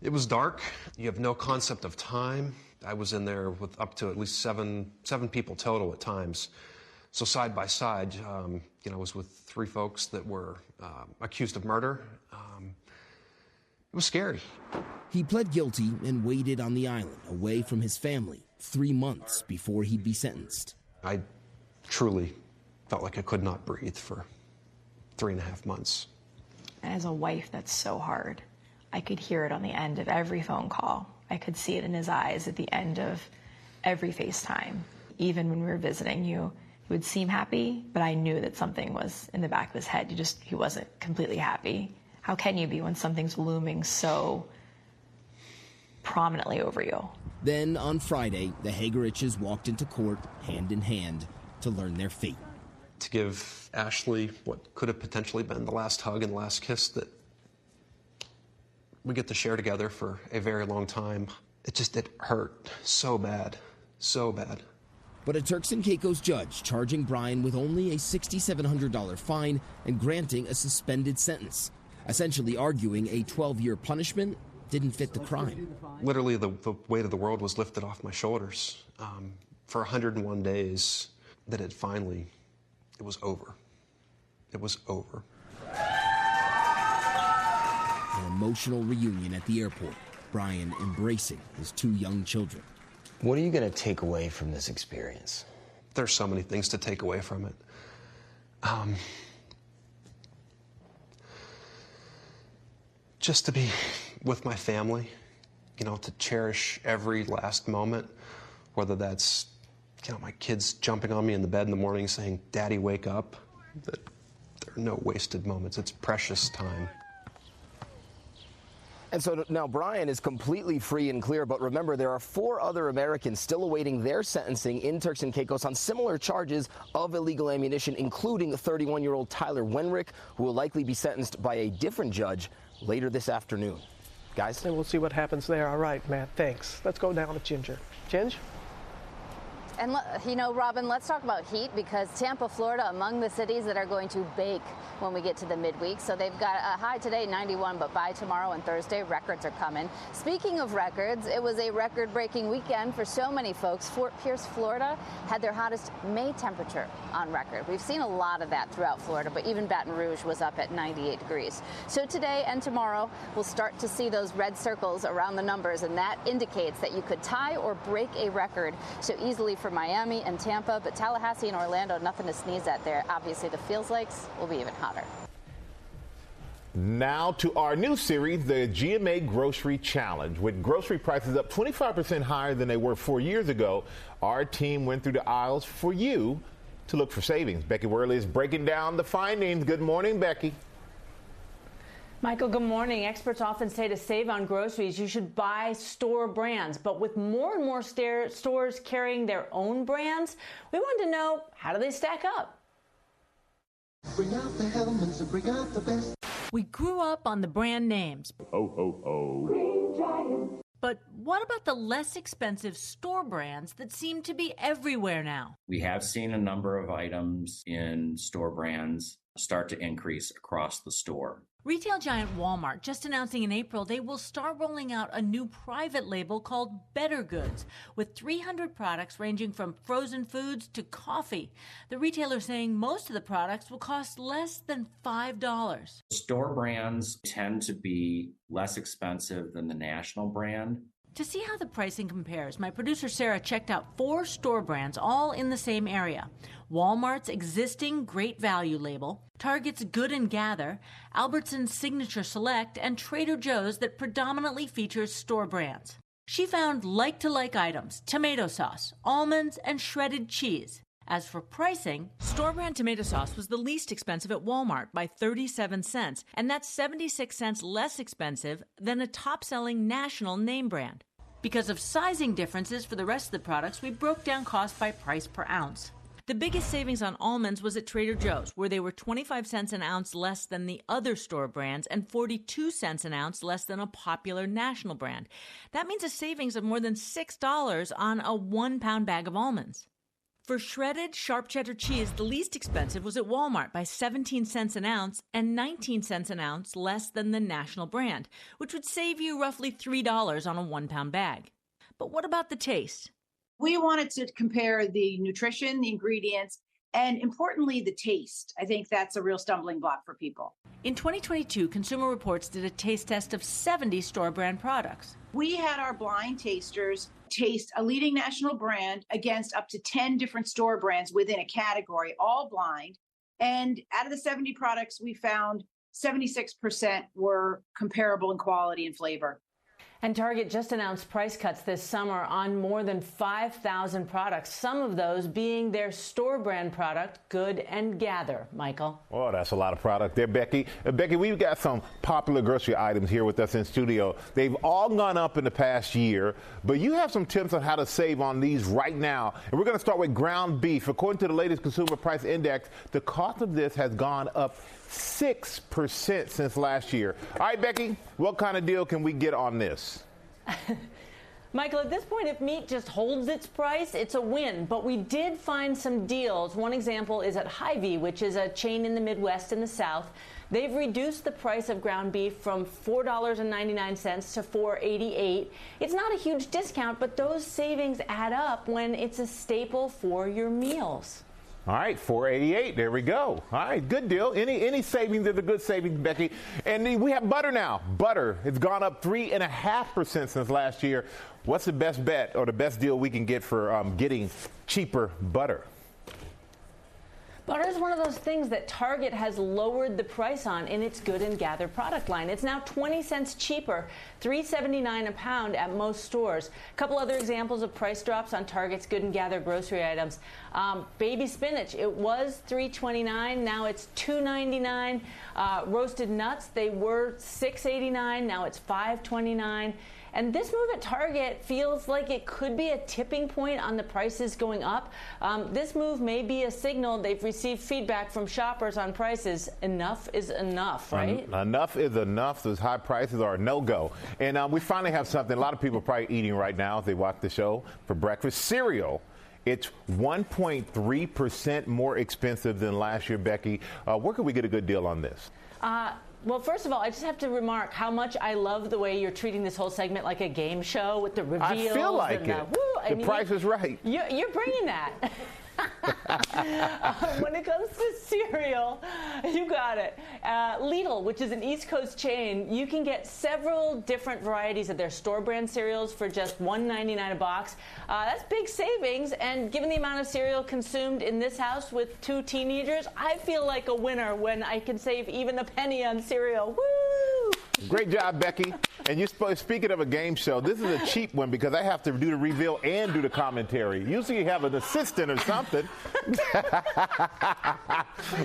It was dark. You have no concept of time. I was in there with up to at least seven people total at times. So side by side, I was with 3 folks that were accused of murder. It was scary. He pled guilty and waited on the island, away from his family, 3 months before he'd be sentenced. I truly felt like I could not breathe for 3.5 months. As a wife, that's so hard. I could hear it on the end of every phone call. I could see it in his eyes at the end of every FaceTime. Even when we were visiting, he would seem happy, but I knew that something was in the back of his head. He wasn't completely happy. How can you be when something's looming so prominently over you? Then on Friday, the Hageriches walked into court hand in hand to learn their fate. To give Ashley what could have potentially been the last hug and last kiss that we get to share together for a very long time. It hurt so bad, so bad. But a Turks and Caicos judge charging Brian with only a $6,700 fine and granting a suspended sentence, essentially arguing a 12-year punishment didn't fit the crime. Literally, the weight of the world was lifted off my shoulders. For 101 days, that it was over. It was over. An emotional reunion at the airport, Brian embracing his 2 young children. What are you going to take away from this experience? There's so many things to take away from it. Just to be with my family, to cherish every last moment, whether that's, my kids jumping on me in the bed in the morning saying, "Daddy, wake up." There are no wasted moments. It's precious time. And so now Brian is completely free and clear, but remember, there are 4 other Americans still awaiting their sentencing in Turks and Caicos on similar charges of illegal ammunition, including the 31-year-old Tyler Wenrick, who will likely be sentenced by a different judge later this afternoon. Guys? And we'll see what happens there. All right, Matt, thanks. Let's go down to Ginger. Ginger? And, Robin, let's talk about heat, because Tampa, Florida, among the cities that are going to bake when we get to the midweek. So they've got a high today, 91, but by tomorrow and Thursday, records are coming. Speaking of records, it was a record-breaking weekend for so many folks. Fort Pierce, Florida, had their hottest May temperature on record. We've seen a lot of that throughout Florida, but even Baton Rouge was up at 98 degrees. So today and tomorrow, we'll start to see those red circles around the numbers, and that indicates that you could tie or break a record so easily for Miami and Tampa, but Tallahassee and Orlando, nothing to sneeze at there. Obviously, the feels likes will be even hotter. Now to our new series, the GMA Grocery Challenge. With grocery prices up 25% higher than they were 4 years ago, our team went through the aisles for you to look for savings. Becky Worley is breaking down the findings. Good morning, Becky. Michael, good morning. Experts often say to save on groceries, you should buy store brands. But with more and more stores carrying their own brands, we wanted to know, how do they stack up? Bring out the Hellmann's and bring out the best. We grew up on the brand names. Ho, ho, ho. Green Giant. But what about the less expensive store brands that seem to be everywhere now? We have seen a number of items in store brands start to increase across the store. Retail giant Walmart just announcing in April they will start rolling out a new private label called Better Goods with 300 products ranging from frozen foods to coffee. The retailer saying most of the products will cost less than $5. Store brands tend to be less expensive than the national brand. To see how the pricing compares, my producer Sarah checked out 4 store brands all in the same area. Walmart's existing Great Value label, Target's Good and Gather, Albertsons Signature Select, and Trader Joe's that predominantly features store brands. She found like-to-like items, tomato sauce, almonds, and shredded cheese. As for pricing, store brand tomato sauce was the least expensive at Walmart by 37 cents, and that's 76 cents less expensive than a top-selling national name brand. Because of sizing differences for the rest of the products, we broke down cost by price per ounce. The biggest savings on almonds was at Trader Joe's, where they were 25 cents an ounce less than the other store brands and 42 cents an ounce less than a popular national brand. That means a savings of more than $6 on a 1-pound bag of almonds. For shredded sharp cheddar cheese, the least expensive was at Walmart by 17 cents an ounce and 19 cents an ounce less than the national brand, which would save you roughly $3 on a 1-pound bag. But what about the taste? We wanted to compare the nutrition, the ingredients, and importantly, the taste. I think that's a real stumbling block for people. In 2022, Consumer Reports did a taste test of 70 store brand products. We had our blind tasters taste a leading national brand against up to 10 different store brands within a category, all blind. And out of the 70 products, we found 76% were comparable in quality and flavor. And Target just announced price cuts this summer on more than 5,000 products, some of those being their store brand product, Good and Gather. Michael? Oh, that's a lot of product there, Becky. Becky, we've got some popular grocery items here with us in studio. They've all gone up in the past year, but you have some tips on how to save on these right now. And we're going to start with ground beef. According to the latest Consumer Price Index, the cost of this has gone up 6% since last year. All right, Becky, what kind of deal can we get on this? Michael, at this point, if meat just holds its price, it's a win. But we did find some deals. One example is at Hy-Vee, which is a chain in the Midwest and the South. They've reduced the price of ground beef from $4.99 to $4.88. It's not a huge discount, but those savings add up when it's a staple for your meals. All right, $4.88. There we go. All right, good deal. Any savings is a good savings, Becky. And we have butter now. Butter, it's gone up 3.5% since last year. What's the best bet or the best deal we can get for getting cheaper butter? Butter is one of those things that Target has lowered the price on in its Good and Gather product line. It's now 20 cents cheaper, $3.79 a pound at most stores. A couple other examples of price drops on Target's Good and Gather grocery items. Baby spinach, it was $3.29, now it's $2.99. Roasted nuts, they were $6.89, now it's $5.29. And this move at Target feels like it could be a tipping point on the prices going up. This move may be a signal they've received feedback from shoppers on prices. Enough is enough, right? Enough is enough. Those high prices are a no-go. And we finally have something a lot of people are probably eating right now as they watch the show for breakfast. Cereal. It's 1.3% more expensive than last year, Becky. Where can we get a good deal on this? Well, first of all, I just have to remark how much I love the way you're treating this whole segment like a game show with the reveals. I feel like it. The Price is Right. You're bringing that. When it comes to cereal, you got it. Lidl, which is an East Coast chain, you can get several different varieties of their store brand cereals for just $1.99 a box. That's big savings, and given the amount of cereal consumed in this house with 2 teenagers, I feel like a winner when I can save even a penny on cereal. Woo! Great job, Becky. And you speaking of a game show, this is a cheap one because I have to do the reveal and do the commentary. Usually you have an assistant or something.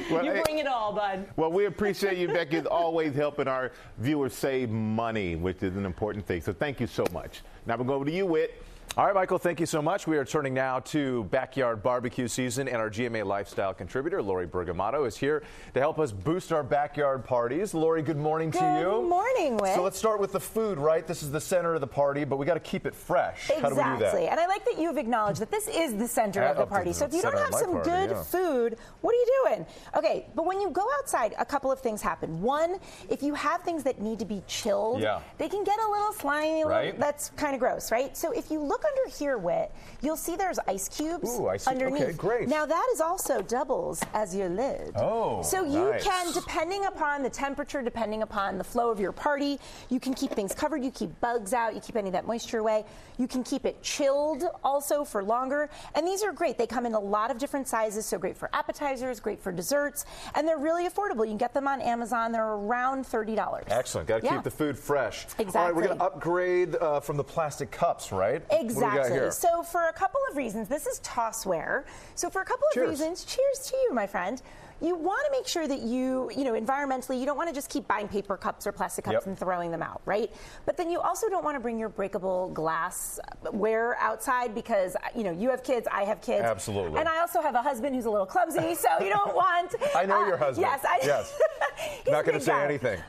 Well, You bring it all, bud. Well, we appreciate you, Becky, as always helping our viewers save money, which is an important thing. So thank you so much. Now we'll go over to you, Whit. All right, Michael, thank you so much. We are turning now to backyard barbecue season, and our GMA lifestyle contributor, Lori Bergamato, is here to help us boost our backyard parties. Lori, good morning to you. Good morning, Whit. So let's start with the food, right? This is the center of the party, but we got to keep it fresh. Exactly. How do we do that? And I like that you've acknowledged that this is the center of the party. So if you don't have some good food, what are you doing? Okay, but when you go outside, a couple of things happen. One, if you have things that need to be chilled, they can get a little slimy. Right. That's kind of gross, right? So if you look under here, Whit, you'll see there's ice cubes underneath. Okay, great. Now that is also doubles as your lid. Oh, so you nice. can, depending upon the temperature, depending upon the flow of your party, you can keep things covered, you keep bugs out, you keep any of that moisture away. You can keep it chilled also for longer. And these are great. They come in a lot of different sizes, so great for appetizers, great for desserts, and they're really affordable. You can get them on Amazon. They're around $30. Excellent. Got to keep the food fresh. Exactly. All right, we're going to upgrade from the plastic cups, right? Exactly. What do we got here? So for a couple of reasons, this is tossware. So for a couple of reasons, cheers to you, my friend. You want to make sure that environmentally, you don't want to just keep buying paper cups or plastic cups and throwing them out, right? But then you also don't want to bring your breakable glassware outside because, you have kids, I have kids. Absolutely. And I also have a husband who's a little clumsy, so you don't want... I know your husband. Yes. Not going to say anything.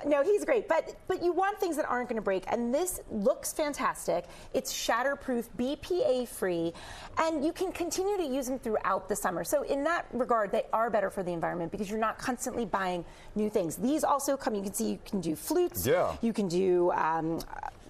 No, he's great. But you want things that aren't going to break. And this looks fantastic. It's shatterproof, BPA-free, and you can continue to use them throughout the summer. So in that regard, they are better for the environment because you're not constantly buying new things. These also come, you can see you can do flutes. Yeah. You can do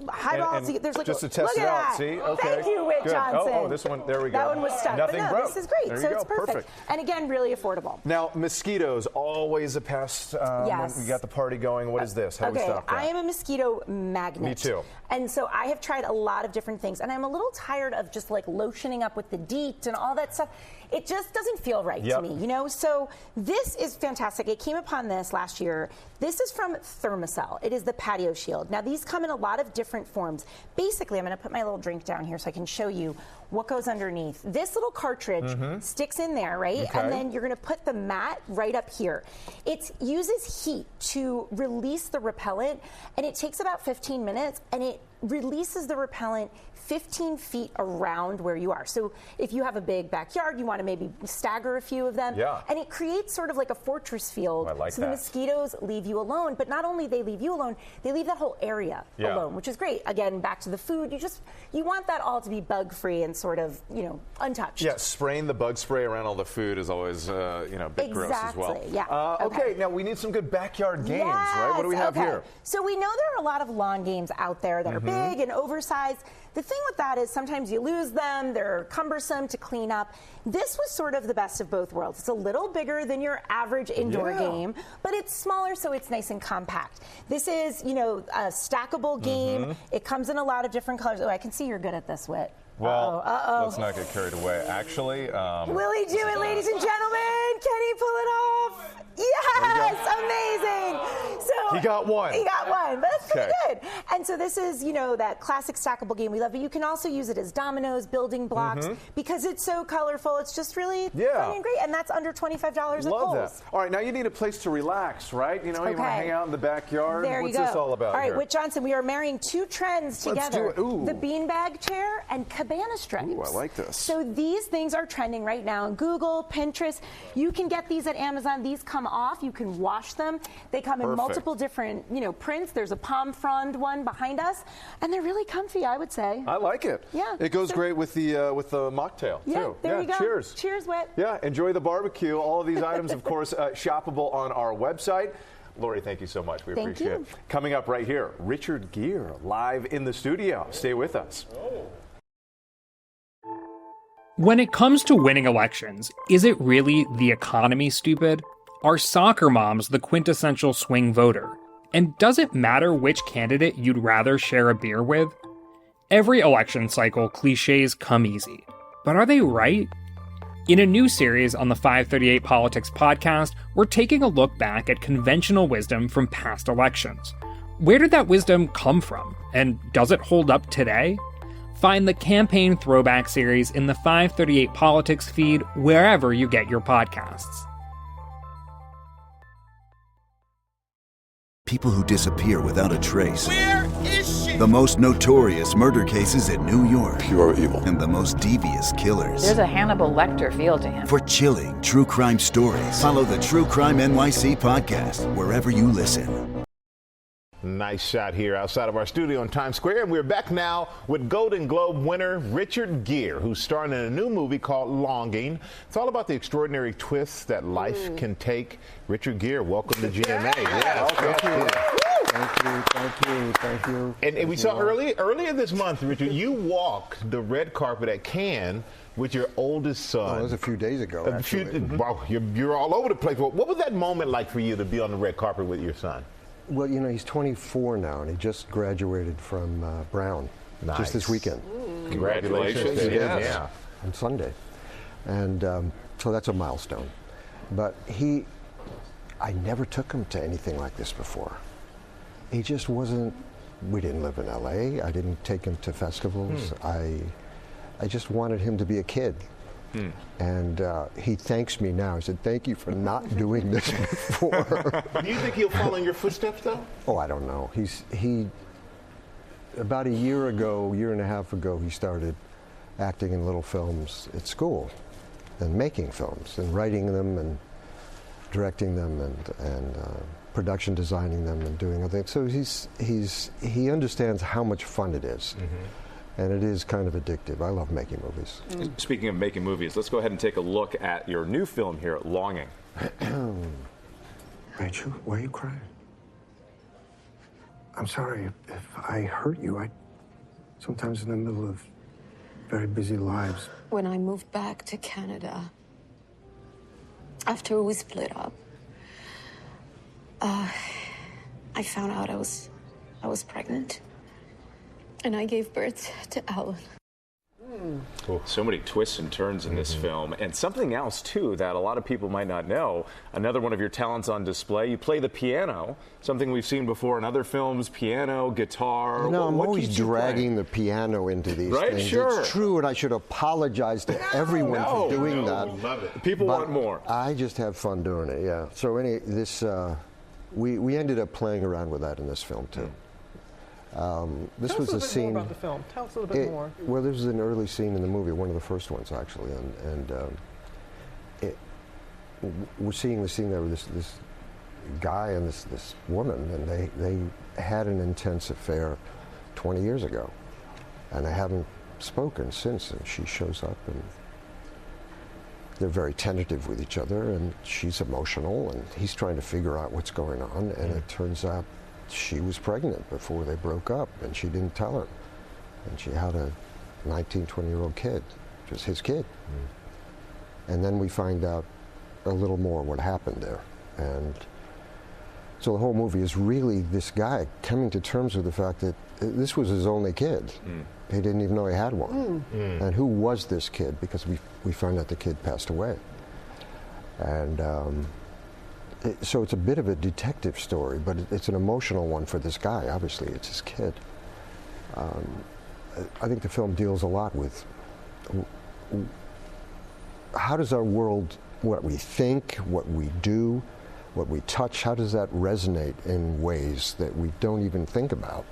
highballs. There's like just to test it out. See? Okay. Thank you, Whit Johnson. Oh, this one, there we go. That one was stuck. Nothing broke. This is great. There So you go. it's perfect. And again, really affordable. Now, mosquitoes, always a pest when we got the party going. What is this? How do we stop that? I am a mosquito magnet. Me too. And so I have tried a lot of different things, and I'm a little tired of just like lotioning up with the DEET and all that stuff. It just doesn't feel right to me, So this is fantastic. I came upon this last year. This is from Thermacell. It is the patio shield. Now, these come in a lot of different forms. Basically, I'm going to put my little drink down here so I can show you what goes underneath. This little cartridge sticks in there, right? Okay. And then you're going to put the mat right up here. It uses heat to release the repellent, and it takes about 15 minutes, and it releases the repellent 15 feet around where you are. So if you have a big backyard, you want to maybe stagger a few of them. Yeah. And it creates sort of like a fortress field. I like so that. the mosquitoes leave you alone, but not only they leave you alone, they leave that whole area alone, which is great. Again, back to the food, you want that all to be bug-free and sort of, untouched. Yeah, spraying the bug spray around all the food is always, a bit gross as well. Exactly, yeah. Okay, now we need some good backyard games, right? What do we have here? So we know there are a lot of lawn games out there that are big and oversized. The thing with that is sometimes you lose them, they're cumbersome to clean up. This was sort of the best of both worlds. It's a little bigger than your average indoor game, but it's smaller, so it's nice and compact. This is, a stackable game. It comes in a lot of different colors. Oh, I can see you're good at this, Whit. Well, let's not get carried away. Actually, will he do it, ladies and gentlemen? Can he pull it off? Yes, amazing. So he got one. He got one, but that's pretty good. And so this is, that classic stackable game we love, but you can also use it as dominoes, building blocks, because it's so colorful. It's just really fun and great, and that's under $25 at Kohl's. Love that. All right, now you need a place to relax, right? You want to hang out in the backyard. There What's you go. this all about? All right, here? Whit Johnson, we are marrying two trends together. Let's do it. Ooh. The beanbag chair and cabana stripes. Ooh, I like this. So these things are trending right now on Google, Pinterest. You can get these at Amazon. These come off. You can wash them. They come in multiple different, prints. There's a palm frond one behind us, and they're really comfy, I would say. I like it. Yeah. It goes great with the mocktail, too. There you go. Cheers. Cheers, Whit. Yeah, enjoy the barbecue. All of these items, of course, shoppable on our website. Lori, thank you so much. We appreciate it. Coming up right here, Richard Gere live in the studio. Stay with us. When it comes to winning elections, is it really the economy, stupid? Are soccer moms the quintessential swing voter? And does it matter which candidate you'd rather share a beer with? Every election cycle, cliches come easy. But are they right? In a new series on the 538 Politics podcast, we're taking a look back at conventional wisdom from past elections. Where did that wisdom come from? And does it hold up today? Find the Campaign Throwback series in the 538 Politics feed wherever you get your podcasts. People who disappear without a trace. Where is she? The most notorious murder cases in New York. Pure evil. And the most devious killers. There's a Hannibal Lecter feel to him. For chilling true crime stories, follow the True Crime NYC podcast wherever you listen. Nice shot here outside of our studio in Times Square. And we're back now with Golden Globe winner Richard Gere, who's starring in a new movie called Longing. It's all about the extraordinary twists that life can take. Richard Gere, welcome to GMA. Thank you. And we saw earlier this month, Richard, you walked the red carpet at Cannes with your oldest son. That was a few days ago, actually. Wow, you're all over the place. What was that moment like for you to be on the red carpet with your son? Well, you know, he's 24 now, and he just graduated from Brown just this weekend. Congratulations. Yeah. On Sunday. And so that's a milestone. But I never took him to anything like this before. He just wasn't, we didn't live in LA. I didn't take him to festivals. I just wanted him to be a kid. And he thanks me now. He said, "Thank you for not doing this before." Do you think he'll follow in your footsteps, though? Oh, I don't know. He about a year and a half ago, he started acting in little films at school and making films and writing them and directing them and production designing them and doing other things. So he understands how much fun it is. And it is kind of addictive. I love making movies. Speaking of making movies, let's go ahead and take a look at your new film here, Longing. Rachel, why are you crying? I'm sorry if I hurt you. Sometimes in the middle of very busy lives. When I moved back to Canada, after we split up, I found out I was pregnant. And I gave birth to Alan. So many twists and turns in this film. And something else, too, that a lot of people might not know. Another one of your talents on display. You play the piano, something we've seen before in other films, piano, guitar. You know, I'm always dragging the piano into these things. Sure. It's true, and I should apologize to everyone for doing that. Love it. People want more. I just have fun doing it, yeah. So we ended up playing around with that in this film, too. This was a scene. More about the film. Tell us a little bit more. Well, this was an early scene in the movie, one of the first ones actually, we're seeing the scene there with this guy and this woman, and they had an intense affair 20 years ago, and they haven't spoken since. And she shows up, and they're very tentative with each other, and she's emotional, and he's trying to figure out what's going on, and it turns out she was pregnant before they broke up, and she didn't tell her. And she had a 19, 20-year-old kid, just his kid. And then we find out a little more what happened there. And so the whole movie is really this guy coming to terms with the fact that this was his only kid. He didn't even know he had one. And who was this kid? Because we found out the kid passed away. And so it's a bit of a detective story, but it's an emotional one for this guy. Obviously, it's his kid. I think the film deals a lot with how does our world, what we think, what we do, what we touch, how does that resonate in ways that we don't even think about?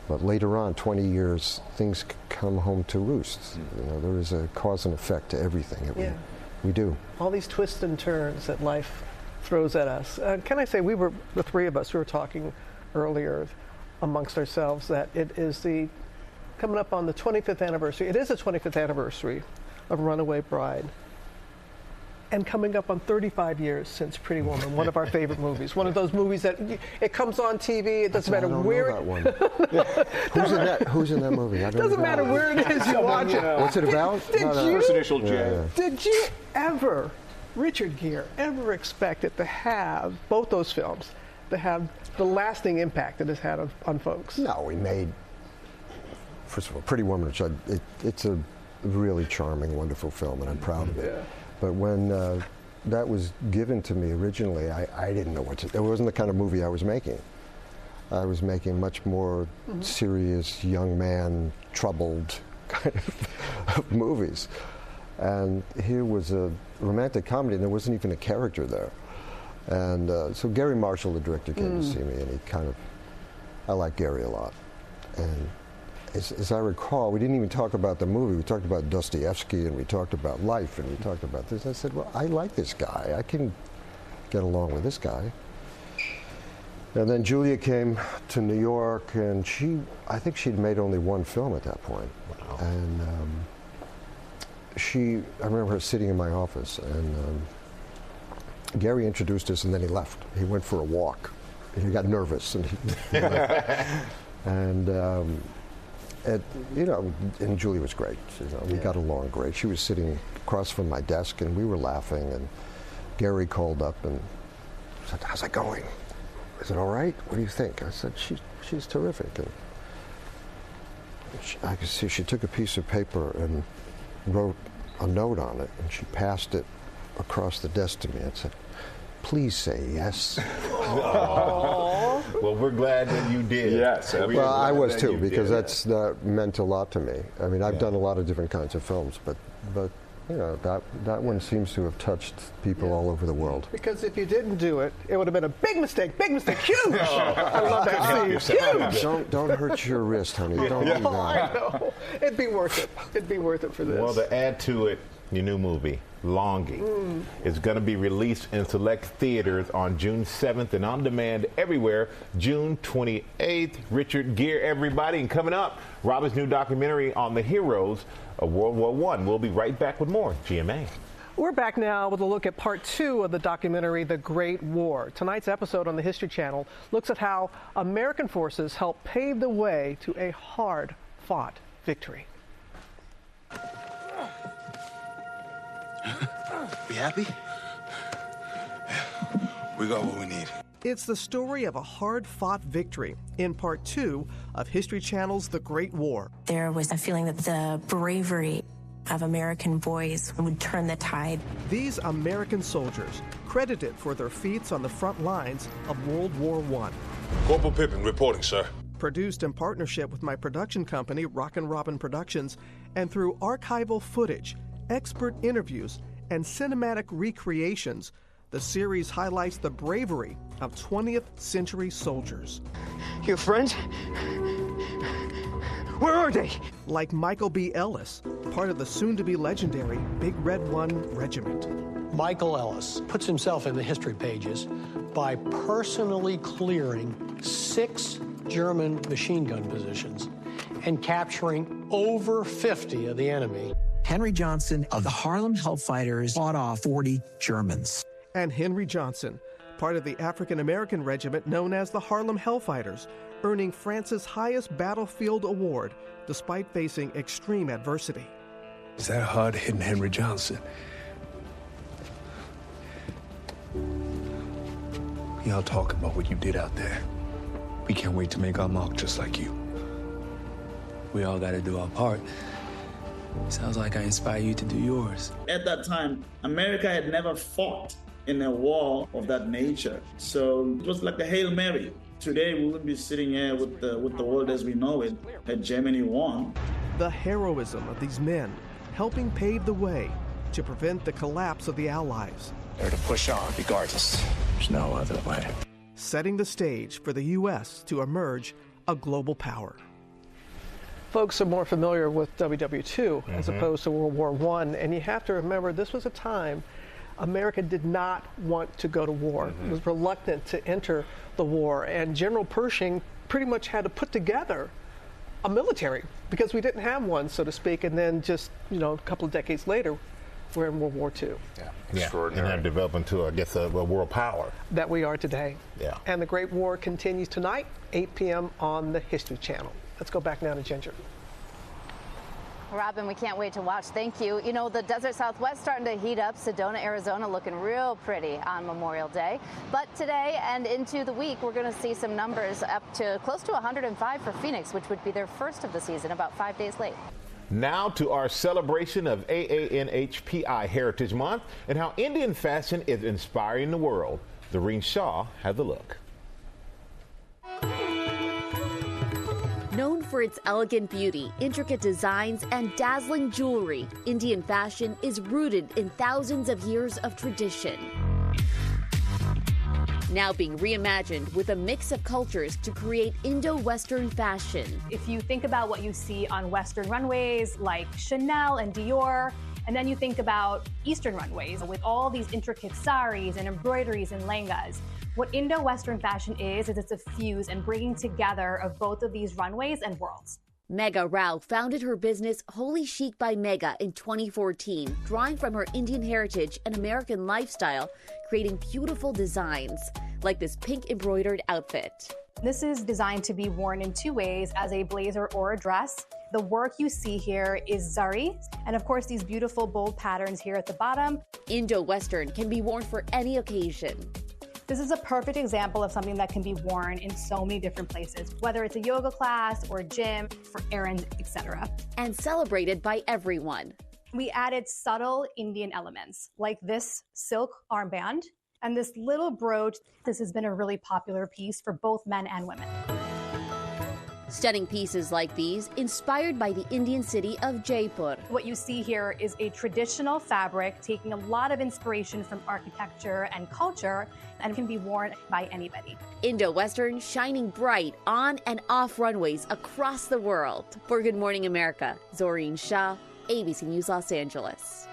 But later on, 20 years, things come home to roost. You know, there is a cause and effect to everything that we do. All these twists and turns that life throws at us. Can I say, the three of us who were talking earlier amongst ourselves, that it is coming up on the 25th anniversary. It is the 25th anniversary of Runaway Bride. And coming up on 35 years since Pretty Woman, one of our favorite movies. One of those movies that it comes on TV, it doesn't matter where. I don't know that one. Who's in that movie? It doesn't matter where it is you watch it. What's it about? First initial J. Did you ever, Richard Gere, ever expect it to have, both those films, to have the lasting impact it has had on folks? No, we made, first of all, Pretty Woman, which it's a really charming, wonderful film, and I'm proud of it. Yeah. But when that was given to me originally, I didn't know what to. It wasn't the kind of movie I was making. I was making much more serious, young man, troubled kind of movies. And here was a romantic comedy, and there wasn't even a character there. And so Gary Marshall, the director, came to see me, and I like Gary a lot. And as I recall, we didn't even talk about the movie. We talked about Dostoevsky, and we talked about life, and we talked about this. I said, well, I like this guy. I can get along with this guy. And then Julia came to New York, and I think she'd made only one film at that point. Wow. And I remember her sitting in my office, and Gary introduced us, and then he left. He went for a walk. He got nervous, and he left. And and Julie was great. We got along great. She was sitting across from my desk, and we were laughing. And Gary called up and said, "How's it going?" I said, "All right. What do you think?" I said, "She's terrific." And I could see she took a piece of paper and wrote a note on it, and she passed it across the desk to me and said, "Please say yes." Well, we're glad that you did. Yes. Well, I was too, because that meant a lot to me. I mean, I've done a lot of different kinds of films, but that one seems to have touched people all over the world. Because if you didn't do it, it would have been a big mistake, huge. I love that scene, huge. Don't hurt your wrist, honey. Don't do that. I know. It'd be worth it. It'd be worth it for this. Well, to add to it, your new movie, Longing, is going to be released in select theaters on June 7th and on demand everywhere June 28th. Richard Gere, everybody. And coming up, Robin's new documentary on the heroes of World War I. We'll be right back with more GMA. We're back now with a look at part 2 of the documentary, The Great War. Tonight's episode on the History Channel looks at how American forces helped pave the way to a hard-fought victory. We happy? We got what we need. It's the story of a hard-fought victory in part 2 of History Channel's The Great War. There was a feeling that the bravery of American boys would turn the tide. These American soldiers, credited for their feats on the front lines of World War I. Corporal Pippin reporting, sir. Produced in partnership with my production company, Rockin' Robin Productions, and through archival footage, expert interviews, and cinematic recreations, the series highlights the bravery of 20th century soldiers. Your friends? Where are they? Like Michael B. Ellis, part of the soon-to-be legendary Big Red One Regiment. Michael Ellis puts himself in the history pages by personally clearing 6 German machine gun positions and capturing over 50 of the enemy. Henry Johnson of the Harlem Hellfighters fought off 40 Germans. And Henry Johnson, part of the African-American regiment known as the Harlem Hellfighters, earning France's highest battlefield award despite facing extreme adversity. Is that hard-hitting Henry Johnson? Y'all talking about what you did out there. We can't wait to make our mark just like you. We all got to do our part. Sounds like I inspire you to do yours. At that time, America had never fought in a war of that nature. So it was like a Hail Mary. Today, we would be sitting here with the world as we know it, that Germany won. The heroism of these men helping pave the way to prevent the collapse of the Allies. They're to push on regardless. There's no other way. Setting the stage for the U.S. to emerge a global power. Folks are more familiar with WW2 as opposed to World War I, and you have to remember this was a time America did not want to go to war. It was reluctant to enter the war, and General Pershing pretty much had to put together a military because we didn't have one, so to speak, and then just, a couple of decades later, we're in World War II. Yeah. Extraordinary. And developed into, I guess, a world power. That we are today. Yeah. And the Great War continues tonight, 8 p.m. on the History Channel. Let's go back now to Ginger. Robin, we can't wait to watch. Thank you. You know, the desert Southwest starting to heat up. Sedona, Arizona looking real pretty on Memorial Day. But today and into the week, we're going to see some numbers up to close to 105 for Phoenix, which would be their first of the season, about 5 days late. Now to our celebration of AANHPI Heritage Month and how Indian fashion is inspiring the world. Doreen Shaw has a look. Known for its elegant beauty, intricate designs, and dazzling jewelry, Indian fashion is rooted in thousands of years of tradition. Now being reimagined with a mix of cultures to create Indo-Western fashion. If you think about what you see on Western runways like Chanel and Dior, and then you think about Eastern runways with all these intricate saris and embroideries and lehengas. What Indo-Western fashion is it's a fuse and bringing together of both of these runways and worlds. Megha Rao founded her business Holy Chic by Megha in 2014, drawing from her Indian heritage and American lifestyle, creating beautiful designs, like this pink embroidered outfit. This is designed to be worn in two ways, as a blazer or a dress. The work you see here is zari, and of course these beautiful bold patterns here at the bottom. Indo-Western can be worn for any occasion. This is a perfect example of something that can be worn in so many different places, whether it's a yoga class or a gym, for errands, etc. And celebrated by everyone. We added subtle Indian elements, like this silk armband and this little brooch. This has been a really popular piece for both men and women. Stunning pieces like these, inspired by the Indian city of Jaipur. What you see here is a traditional fabric taking a lot of inspiration from architecture and culture and can be worn by anybody. Indo-Western shining bright on and off runways across the world. For Good Morning America, Doreen Shaw, ABC News Los Angeles.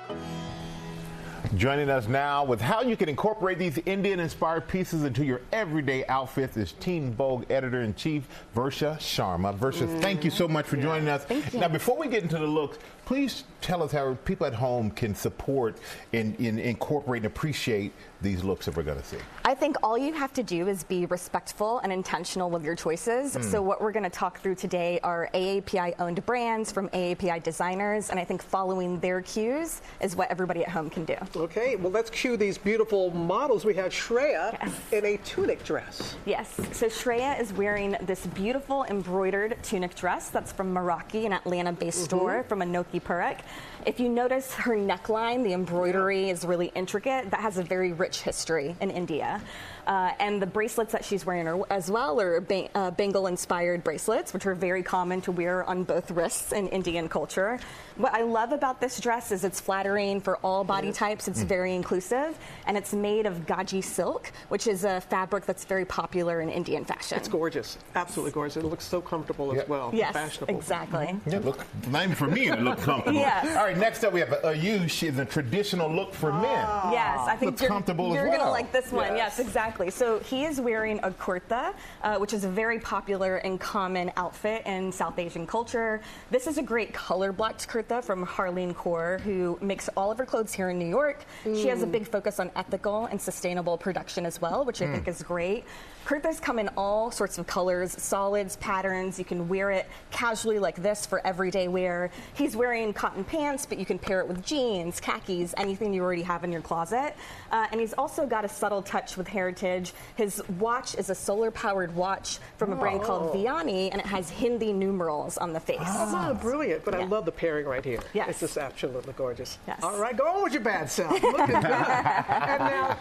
Joining us now with how you can incorporate these Indian-inspired pieces into your everyday outfits is Teen Vogue Editor-in-Chief Versha Sharma. Versha, thank you so much for joining us. Thank you. Now, before we get into the looks, please tell us how people at home can support and incorporate and appreciate these looks that we're going to see. I think all you have to do is be respectful and intentional with your choices. So what we're going to talk through today are AAPI-owned brands from AAPI designers, and I think following their cues is what everybody at home can do. Okay, well, let's cue these beautiful models. We have Shreya in a tunic dress. Yes, so Shreya is wearing this beautiful embroidered tunic dress that's from Meraki, an Atlanta-based store from Anoki Purak. If you notice her neckline, the embroidery is really intricate. That has a very rich history in India. And the bracelets that she's wearing as well are Bengal-inspired bracelets, which are very common to wear on both wrists in Indian culture. What I love about this dress is it's flattering for all body types. It's very inclusive, and it's made of gaji silk, which is a fabric that's very popular in Indian fashion. It's gorgeous, absolutely gorgeous. It looks so comfortable as well. Yes, fashionable. exactly. Yeah, look, not even for me, it looks comfortable. Yes. All right, next up we have Ayush is a traditional look for men. Yes, I think looks comfortable as well. You're gonna like this one. Yes, exactly. So he is wearing a kurta, which is a very popular and common outfit in South Asian culture. This is a great color-blocked kurta from Harleen Kaur, who makes all of her clothes here in New York. She has a big focus on ethical and sustainable production as well, which I think is great. Kurtas come in all sorts of colors, solids, patterns. You can wear it casually like this for everyday wear. He's wearing cotton pants, but you can pair it with jeans, khakis, anything you already have in your closet. And he's also got a subtle touch with heritage. His watch is a solar-powered watch from a brand called Vianney, and it has Hindi numerals on the face. Oh, brilliant. But I love the pairing right here. Yes. It's just absolutely gorgeous. Yes. All right, go on with your bad self. Looking good. And now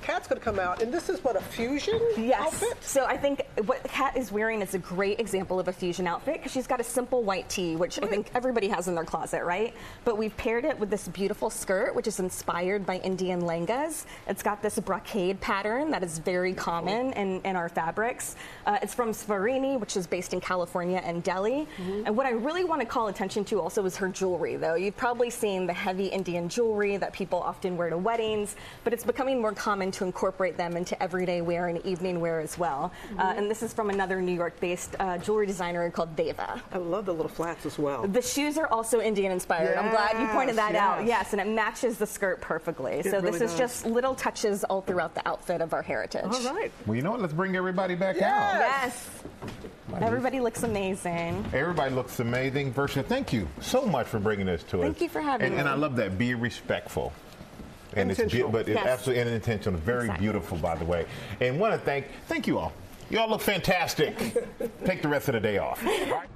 Kat's going to come out, and this is what, a fusion outfit? So I think what Kat is wearing is a great example of a fusion outfit, because she's got a simple white tee, which I think everybody has in their closet, right? But we've paired it with this beautiful skirt, which is inspired by Indian lehengas. It's got this brocade pattern that is very common in our fabrics. It's from Svarini, which is based in California and Delhi. And what I really want to call attention to also is her jewelry, though. You've probably seen the heavy Indian jewelry jewelry that people often wear to weddings, but it's becoming more common to incorporate them into everyday wear and evening wear as well. And this is from another New York-based jewelry designer called Deva. I love the little flats as well. The shoes are also Indian-inspired. Yes, I'm glad you pointed that out. yes. Yes, and it matches the skirt perfectly. So really this is does. just little touches all throughout the outfit of our heritage. All right. Well, you know what? Let's bring everybody back out. Yes. Everybody looks amazing. Everybody looks amazing. Versa, thank you so much for bringing this to us. Thank you for having me. And I love that. Be respectful. And Intentional. but it's Yes. absolutely unintentional. Very beautiful, by the way. And want to thank you all. You all look fantastic. Take the rest of the day off. All right.